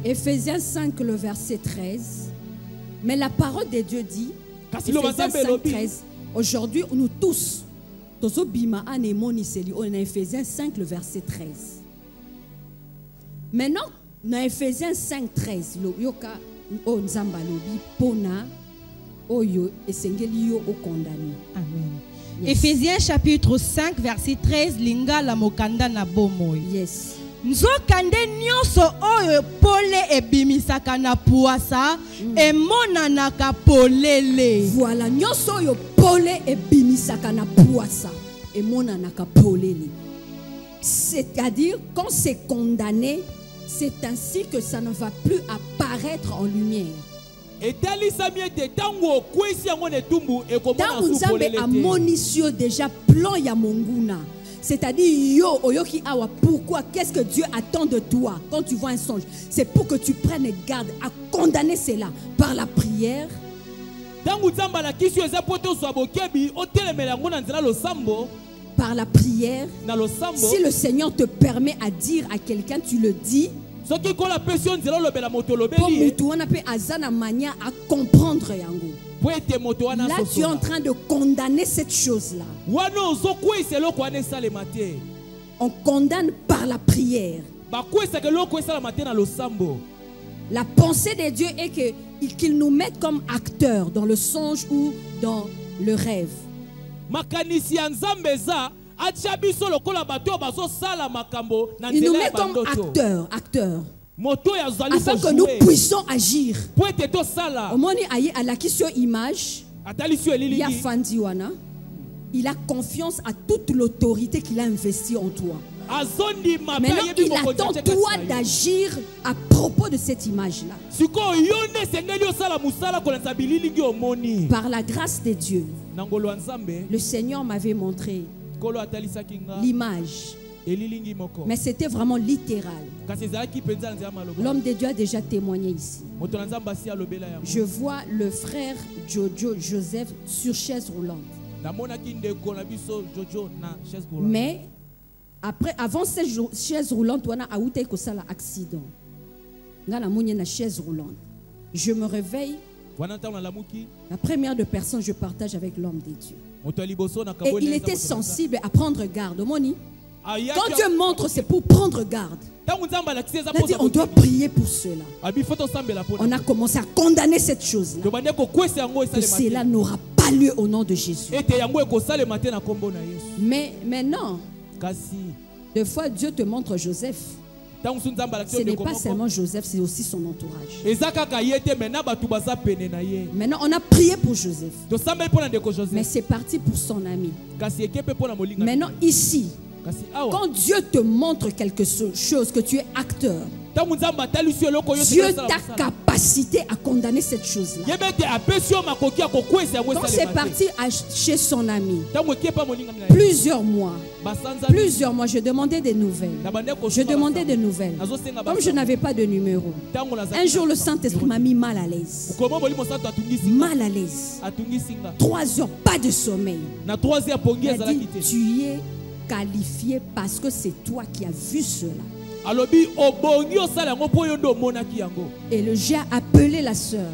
Éphésiens 5, le verset 13. Mais la parole de Dieu dit, Éphésiens 5, 13, aujourd'hui, nous tous, on est Éphésiens 5, le verset 13. Maintenant, dans Éphésiens 5, 13, Amen. Yes. Éphésiens chapitre 5, verset 13, Lingala mokanda na bomoy. Yes. Nzokande nyonso oyo pole ebimisaka na puasa emonanaka polele. Voilà, nyonso oyo pole ebimisaka na puasa emonanaka polele. C'est-à-dire quand c'est condamné, c'est ainsi que ça ne va plus apparaître en lumière. Tangu Nzambe amonisio déjà plan ya monguna. C'est-à-dire, yo, oyoki awa, pourquoi, qu'est-ce que Dieu attend de toi quand tu vois un songe? C'est pour que tu prennes garde à condamner cela par la prière, Par la prière, si le Seigneur te permet à dire à quelqu'un, tu le dis. Comme on appelle Azana manière à comprendre yango. Là, tu es en train de condamner cette chose-là. On condamne par la prière. La pensée de Dieu est qu'il nous mette comme acteurs dans le songe ou dans le rêve. Il nous met comme acteurs. Afin que nous puissions agir. Il a confiance à toute l'autorité qu'il a investie en toi. Maintenant, il attend toi d'agir à propos de cette image-là. Par la grâce de Dieu, le Seigneur m'avait montré l'image. Mais c'était vraiment littéral. L'homme de Dieu a déjà témoigné ici. Je vois le frère Jojo Joseph sur chaise roulante. Mais avant cette chaise roulante, on a eu un accident. Je me réveille. La première de personnes, je partage avec l'homme de Dieu. Et il était sensible à prendre garde. Quand Dieu montre, c'est pour prendre garde. On doit prier pour cela. On a commencé à condamner cette chose-là. Que cela n'aura pas lieu au nom de Jésus. Mais maintenant, des fois Dieu te montre Joseph. Ce n'est pas seulement Joseph, c'est aussi son entourage. Maintenant, on a prié pour Joseph. Mais c'est parti pour son ami. Maintenant, ici, quand Dieu te montre quelque chose, que tu es acteur, Dieu t'a capacité à condamner cette chose-là. Quand c'est parti chez son ami, plusieurs mois, je demandais des nouvelles. Comme je n'avais pas de numéro, un jour le Saint-Esprit m'a mis mal à l'aise. 3 heures, pas de sommeil. Il a dit, tu es qualifié parce que c'est toi qui as vu cela. Et j'ai appelé la sœur.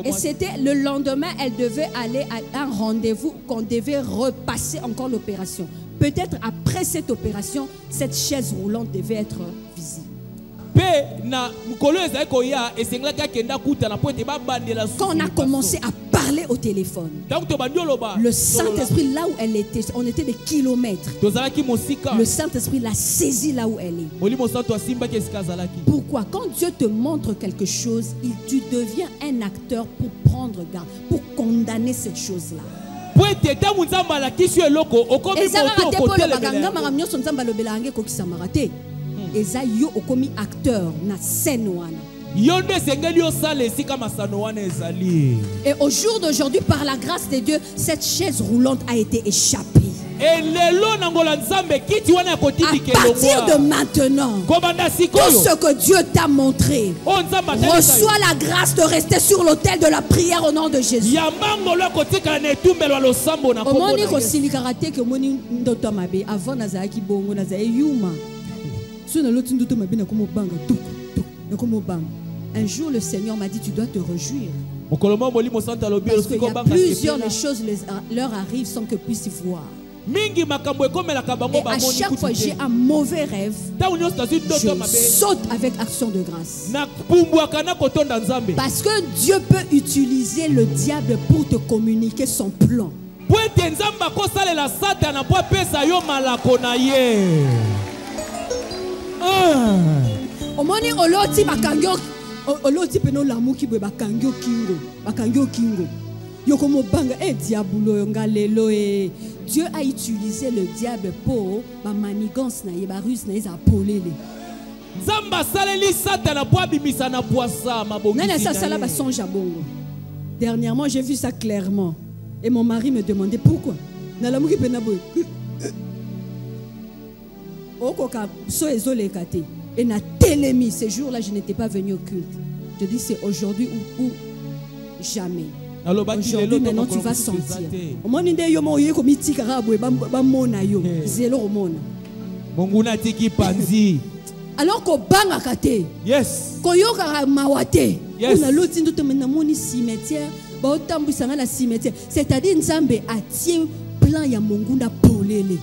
Et c'était le lendemain, elle devait aller à un rendez-vous qu'on devait repasser encore l'opération. Peut-être après cette opération, cette chaise roulante devait être visible. Quand on a commencé à parler au téléphone, le Saint-Esprit, là où elle était, on était des kilomètres. Le Saint-Esprit l'a saisi là où elle est. Pourquoi? Quand Dieu te montre quelque chose, tu deviens un acteur pour prendre garde, pour condamner cette chose-là. Eza yo okomi acteur na scène wana. Et au jour d'aujourd'hui, par la grâce de Dieu, cette chaise roulante a été échappée. À partir de maintenant, tout ce que Dieu t'a montré, reçois la grâce de rester sur l'autel de la prière au nom de Jésus. Un jour, le Seigneur m'a dit, tu dois te réjouir. Parce qu'il y a plusieurs choses leur arrivent sans que puissent voir. Et à chaque fois j'ai un mauvais rêve, je saute avec action de grâce. Parce que Dieu peut utiliser le diable pour te communiquer son plan. Omoni oloti bakangyo oloti peno lamuki bwe bakangyo kingo yokomo banga diabulo ngalelo Dieu a utilisé le diable pour ba manigance na ye ba ruse na za polele Nzamba saleli satana po abimisa na poisa mabongisi nana ça sala ba songe bongo. Dernièrement j'ai vu ça clairement et mon mari me demandait pourquoi na lamuki pena boy okoka so ezole kate. Et na télémi, ces jours-là, je n'étais pas venu au culte. Je dis c'est aujourd'hui ou jamais. Aujourd'hui, maintenant, tu vas sentir. Au moins, il y a des gens qui ont mis des alors qu'on banga kate. Yes. Koyoka mawate. Yes. On a l'autre tout maintenant moni cimetière. Ba otambu sanga na cimetière. C'est-à-dire Nzambe atie plan ya mongunda polele.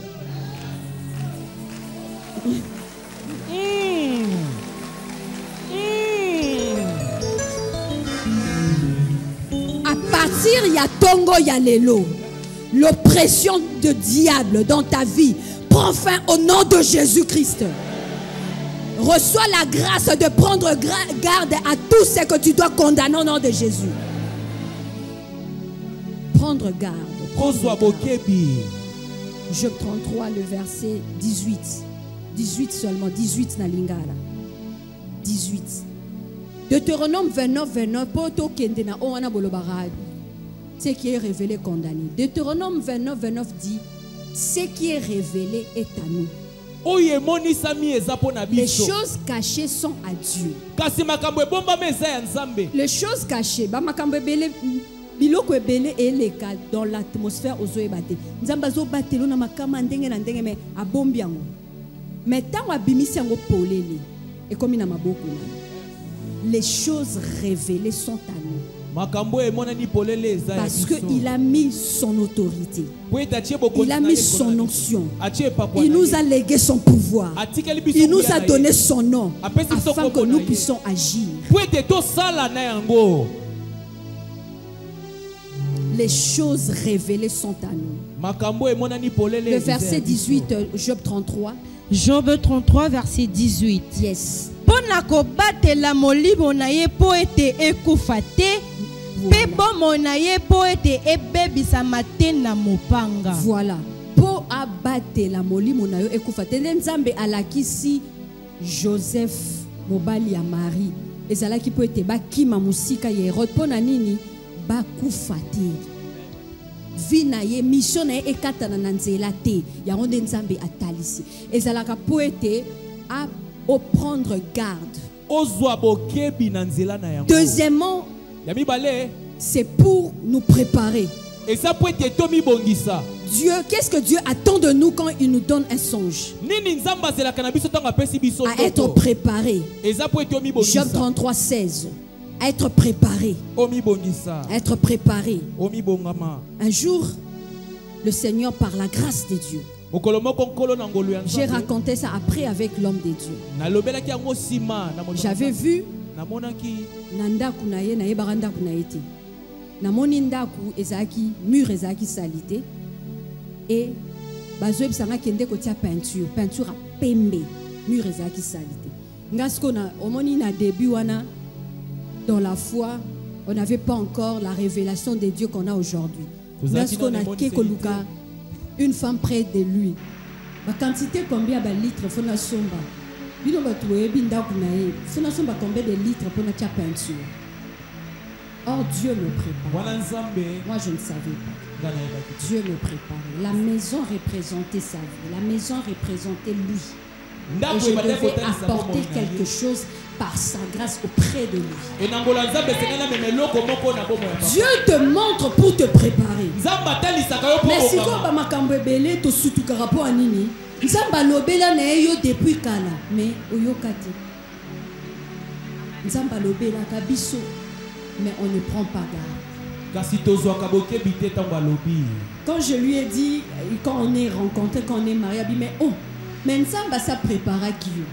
À partir ya tongo ya lelo, l'oppression de diable dans ta vie prend fin au nom de Jésus-Christ. Reçois la grâce de prendre garde à tout ce que tu dois condamner au nom de Jésus. Prendre garde. Job 33, le verset 18. 18 seulement, 18 na lingala. 18. Deutéronome 29, 29, poto kende na oana bolobarad. Ce qui est révélé condamné. Deutéronome 29, 29 dit, ce qui est révélé est à nous. Les choses cachées sont à Dieu. Les choses cachées, biloko ebele eleka dans l'atmosphère ozoyebate. Nzamba zo batelo na makama ndenge na ndenge me abombi yango. Mais tant abimisi yango polele et comme na maboko na. Les choses révélées sont à nous. Parce qu'il a mis son autorité. Il a mis son onction. Il nous a légué son pouvoir. Il nous a donné son nom afin que nous puissions agir. Les choses révélées sont à nous. Le verset 18, Job 33. Job 33, verset 18. Yes. Pona ko batela molimo na ye po ete ekufa te. Pe bomo na ye po ete ebebisa mate na mopanga. Voilà. Po abatela molimo na yo ekufa te. Nzambe alakisi Joseph mobali ya Marie. Ezalaki po ete bakima musika ya Hérode pona nini bakufa te. Vina ye mission na ye ekatana na nzela te. Yango nde Nzambe atalisi. Ezalaka po ete a prendre garde. Deuxièmement, c'est pour nous préparer. Dieu, qu'est-ce que Dieu attend de nous quand il nous donne un songe? À être préparé. Job 33, 16. À être préparé. À être préparé. Un jour, le Seigneur, par la grâce de Dieu, j'ai raconté ça après avec l'homme de Dieu. J'avais vu Nandaku naye naye barandaku naete. Namoni ndaku ezaki mur ezaki salité et bazoeb sanga kende kotia peinture a pembe mur ezaki salité. Ngasko na omoni na début wana dans la foi, on n'avait pas encore la révélation de Dieu qu'on a aujourd'hui. Ngasko na kekoluka une femme près de lui. La quantité combien de litres faut na somba. Bino batoué bindaku nae. Faut na somba combien de litres pour na tia peinture. Or Dieu me prépare. Moi je ne savais pas. Dieu me préparait. La maison représentait sa vie. La maison représentait lui. Et je devais apporter quelque chose par sa grâce auprès de lui. Dieu te montre pour te préparer. Mais si tu as makambo ebele to sutu karapo anini, nzamba lobela na yo depuis kala, mais oyokati. Nzamba lobela kabiso, mais on ne prend pas garde. Quand je lui ai dit, quand on est rencontré, quand on est marié, mais oh, mais nzamba ça prépara qui yo.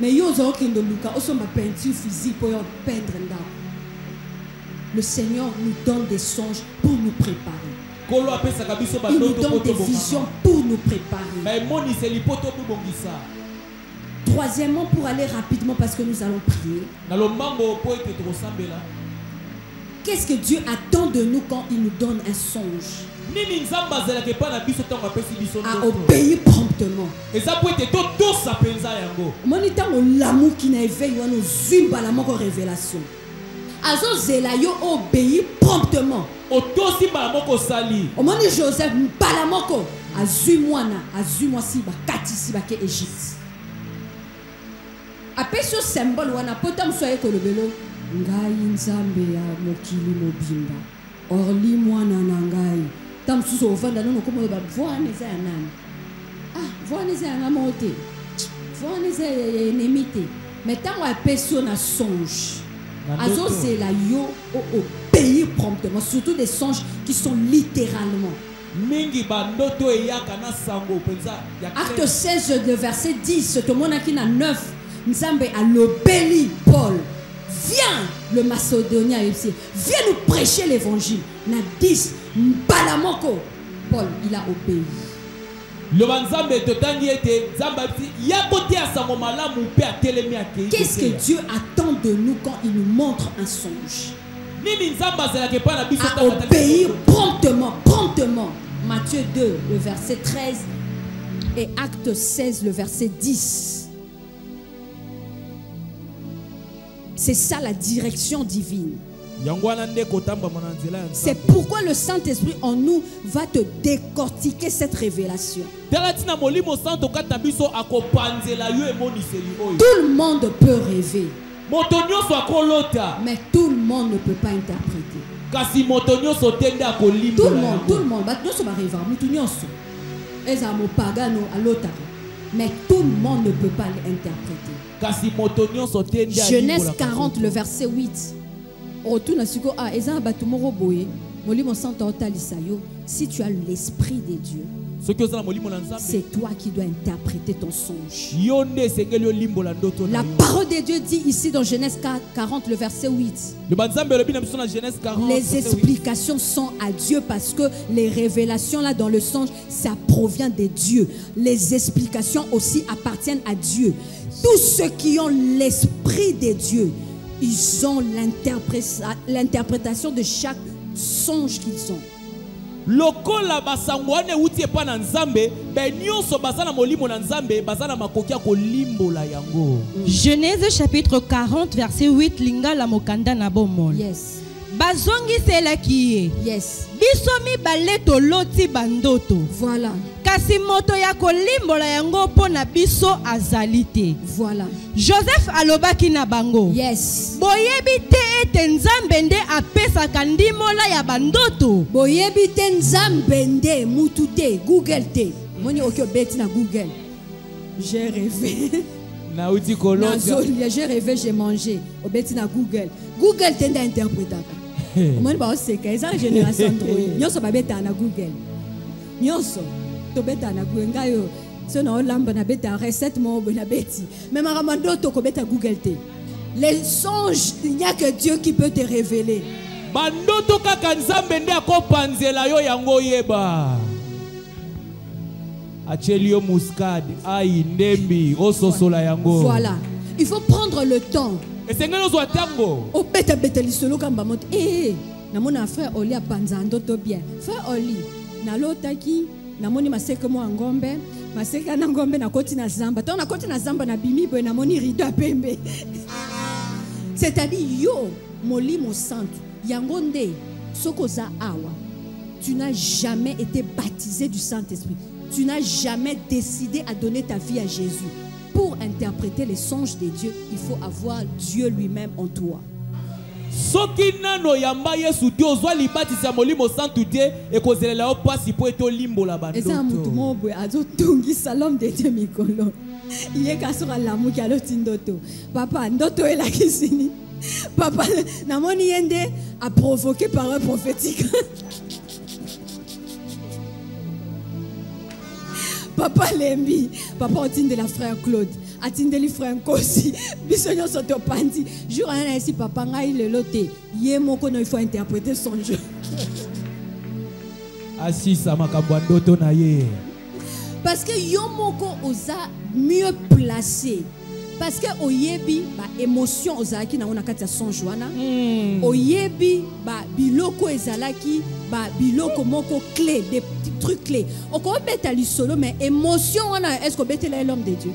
Mais yo zo kindo luka, oso ma peinture physique pour peindre ndako. Le Seigneur nous donne des songes pour nous préparer. Il nous donne des visions pour nous préparer. Troisièmement, pour aller rapidement parce que nous allons prier. Qu'est-ce que Dieu attend de nous quand il nous donne un songe? À obéir promptement. Monita l'amour qui n'a éveillé nous une balamoko révélation. Azo zelayo obéir promptement. Omoni Joseph balamoko azumwana azumwasi bakatisi bake Égypte. Après ce symbole wana potam soye kolobelo ngai nzambe ya mokili mobimba. Orli mwana nangai. Tam suso ovanda nono komo ba voane za nani. Ah, voane za ngamote. Voane za nemite. Mais tant à personne na songe. Azo c'est la yo au pays promptement, surtout des songes qui sont littéralement. Acte 16, le verset 10, tout le monde qui a 9, Nzambe a l'obéli Paul. Viens, le Macédonien, viens nous prêcher l'évangile. Na 10, Balamoko. Paul, il a obéi. Qu'est-ce que Dieu attend de nous quand il nous montre un songe? À obéir promptement, promptement. Matthieu 2, le verset 13 et Acte 16, le verset 10. C'est ça la direction divine. C'est pourquoi le Saint-Esprit en nous va te décortiquer cette révélation. Tout le monde peut rêver, mais tout le monde ne peut pas interpréter. Tout le monde, mais tout le monde ne peut pas l'interpréter. Genèse 40, le verset 8. Si tu as l'esprit des dieux, c'est toi qui dois interpréter ton songe. La parole de Dieu dit ici dans Genèse 40, le verset 8. Les explications sont à Dieu parce que les révélations là dans le songe, ça provient de Dieu. Les explications aussi appartiennent à Dieu. Tous ceux qui ont l'esprit de Dieu, ils ont l'interprétation de chaque songe qu'ils ont. Genèse chapitre 40 verset 8 lingala mokanda na bomol. Yes. Bazongi selaki. Yes. Bisomi baleto loti bandoto. Voilà. Kasi moto ya kolimbola yango pona biso azalite. Voilà. Joseph alobaki na bango. Yes. Boyebi te ete Nzambe nde apesaka ndimola ya bandoto. Boyebi te Nzambe nde mutu te Google te. Moni okyo beti na Google. J'ai rêvé. J'ai rêvé, j'ai mangé. Obeti na Google. Google te nda interprétaka. Moni ba oseka eza génération Android. Nyoso babeta na Google. Nyoso tobeta na Google ngayo. Sono olamba na beta recette mo na beti. Même ramando to ko beta Google te. Les songes, il n'y a que Dieu qui peut te révéler. Bandoto kaka Nzambe nde akopanzela yo yango yeba. Achelio muscade, ai ndembi, ososola yango. Voilà. Il faut prendre le temps. Et c'est ngelo zo tango. O beta beta lisolo kamba mot. Na mona frère Oli a panzando to bien. Frère Oli, na lotaki, na moni maseke mo ngombe, maseke na ngombe na koti na zamba. Ton na koti na zamba na bimi bo na moni rido pembe. C'est-à-dire yo molimo santo yangonde sokoza awa. Tu n'as jamais été baptisé du Saint-Esprit. Tu n'as jamais décidé à donner ta vie à Jésus. Pour interpréter les songes de Dieu, il faut avoir Dieu lui-même en toi. Soki nano yamba Yesu te ozwa libatisa molimo santu te ekozelela o pasi po eto limbola bandoto. Eza mutu mobwe azo tungi salom de Dieu mikolo. Iye kasura lamu ki aloti ndoto. Papa ndoto elakisini. Papa namoni yende a provoqué parole prophétique. Papa Lembi, papa otinde la frère Claude, atinde li frère Kosi, bisonyo soto pandi. Jour un ici papa ngai le loté, yé moko no il faut interpréter son jeu. Assisa makambo ndoto na ye. Parce que yo moko oza mieux placé. Parce que oyebi ba émotion ozalaki na ona kati ya songe wana. Oyebi ba biloko ezalaki ba biloko moko clé, des petits trucs clés. Oko beta lisolo mais émotion wana est-ce que betela l'homme de Dieu?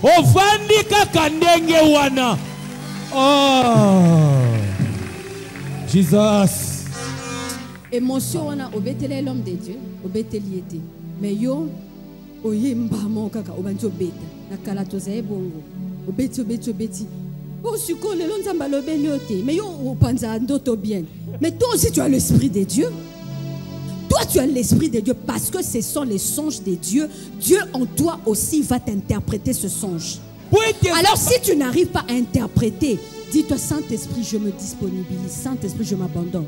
Ovandi kaka ndenge wana. Oh. Jesus. Émotion wana obetela l'homme de Dieu, obeteli ete. Mais yo oyemba mo kaka obanzo beta na kala toza ebongo obeti Mais yo panza ndoto bien. Mais toi aussi tu as l'esprit de Dieu. Toi tu as l'esprit de Dieu parce que ce sont les songes de Dieu. Dieu en toi aussi va t'interpréter ce songe. Alors si tu n'arrives pas à interpréter, dis-toi Saint-Esprit, je me disponibilise. Saint-Esprit, je m'abandonne.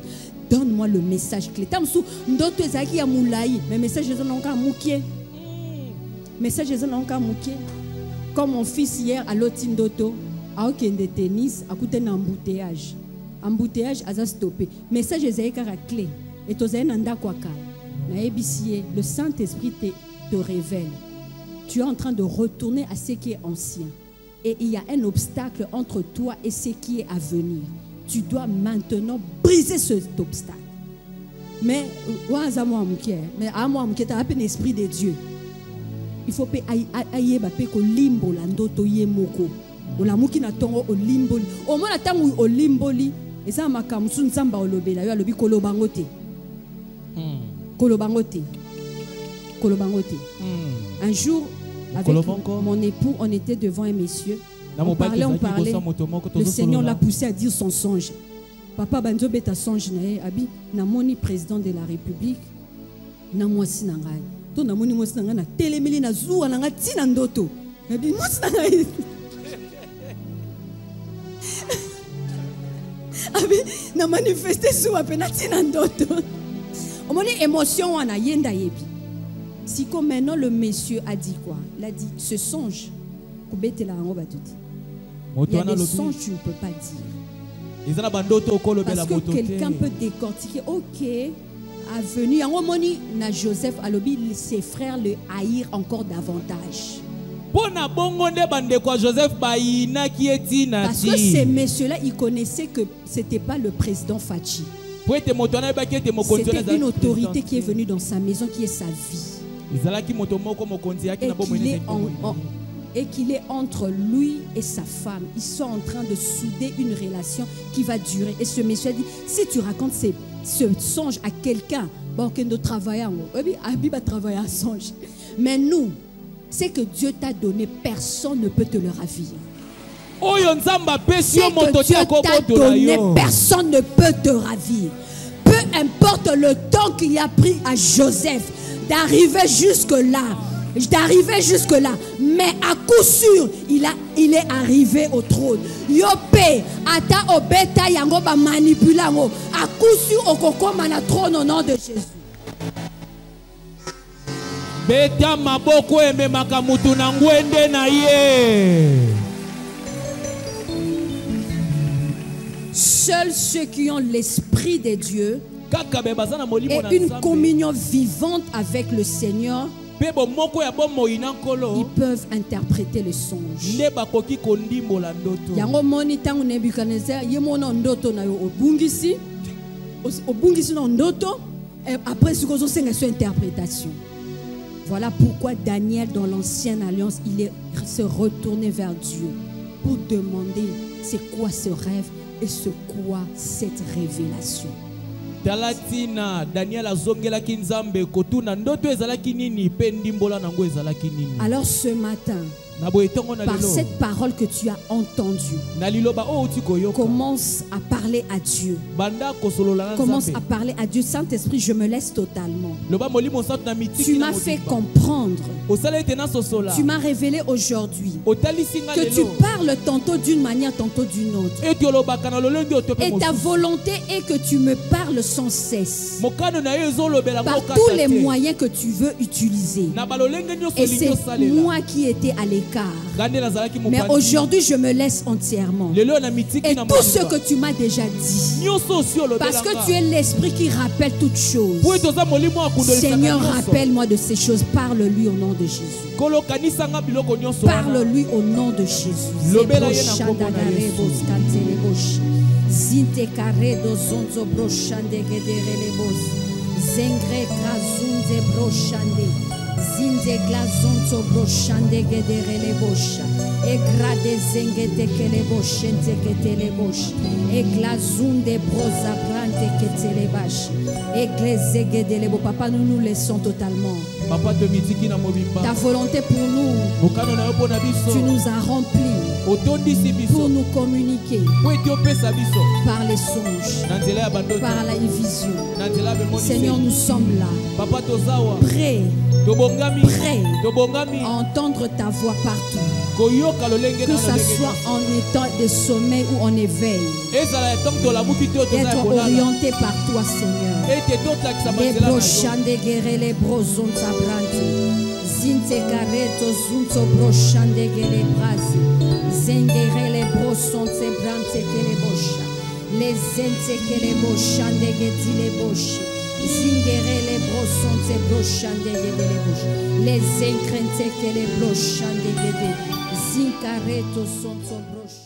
Donne-moi le message clé. Mais message comme mon fils hier à l'Otindoto, à de tennis, à côté d'un embouteillage. Embouteillage a stoppé. Message est à clé. Et tu as le Saint-Esprit te révèle. Tu es en train de retourner à ce qui est ancien. Et il y a un obstacle entre toi et ce qui est à venir. Tu dois maintenant briser cet obstacle. Mais, à moi, tu as un esprit de Dieu. Il faut que tu limbo la ndoto yemoko. La muki na tongo o limboli. Au moins, tangu o limboli. Et ça, ma kamsun samba o lobela. Yo lobi kolobangote. Kolobangote. Kolobangote. Un jour, avec mon époux, on était devant un monsieur. On parlait. Le Seigneur l'a poussé à dire son songe. Papa Banzo beta songe na abi na moni président de la République na mwasi na ngai. To na moni mwasi na ngai na telemeli na zuwa na ngai tina ndoto. Abi mwasi na ngai. Abi na manifester zuwa pe na tina ndoto. On moni émotion wana yenda yebi. Si comme maintenant le monsieur a dit quoi? Il a dit ce songe. Il y a des songes que tu ne peux pas dire. Parce que quelqu'un peut décortiquer. Ok, avenu. Na Joseph Alobi, ses frères le haïrent encore davantage. Parce que ces messieurs-là, ils connaissaient que ce n'était pas le président Fachi. C'était une autorité qui est venue dans sa maison, qui est sa vie. Et qu'il est entre lui et sa femme. Ils sont en train de souder une relation qui va durer. Et ce monsieur a dit, si tu racontes ce songe à quelqu'un, bon, qu'on doit travailler en Abi va travailler à songe. Mais nous, c'est que Dieu t'a donné, personne ne peut te le ravir. C'est que Dieu t'a donné, personne ne peut te ravir. Peu importe le temps qu'il a pris à Joseph d'arriver jusque-là, mais à coup sûr, il est arrivé au trône. Yopé, ata obeta yango ba manipulango, à coup sûr okokoma na trône au nom de Jésus. Beta maboko eme makamutu na ngwende na ye. Seuls ceux qui ont l'esprit de Dieu et une communion vivante avec le Seigneur, ils peuvent interpréter le songe. Après ce interprétation. Voilà pourquoi Daniel dans l'ancienne alliance, il se retourné vers Dieu pour demander c'est quoi ce rêve et c'est quoi cette révélation. Alors ce matin, par cette parole que tu as entendue, commence à parler à Dieu. Commence à parler à Dieu. Saint-Esprit, je me laisse totalement. Tu m'as fait comprendre. Tu m'as révélé aujourd'hui que tu parles tantôt d'une manière, tantôt d'une autre. Et ta volonté est que tu me parles sans cesse. Par tous les moyens que tu veux utiliser. Et c'est moi qui étais à l'écart. Mais aujourd'hui, je me laisse entièrement. Et tout ce que tu m'as déjà dit, parce que tu es l'esprit qui rappelle toutes choses. Seigneur, rappelle-moi de ces choses. Parle-lui au nom de Jésus. Parle-lui au nom de Jésus. Zinze glazonzo broshande gedere bosha e grade zengete kele boshente ketele bosh e glazunde broza brante ketele bash e gleze gedele bo. Papa, nous nous laissons totalement. Ta volonté pour nous, tu nous as remplis. pour nous communiquer par les songes, par la vision. Seigneur, nous sommes là, prêts à entendre ta voix partout. Que ça soit en état de sommeil ou en éveil, d'être orienté par toi, Seigneur. Les brochants de guerre, les brosons sabranti, zinte careto zunto brochants de guerre brasi, zengere les brosons sabranti que les bocha, les zente que les bochants de guetti les boches, zingere les brosons se brochants de guetti les boches, les encrente que les brochants de guetti. Zincareto son brocha.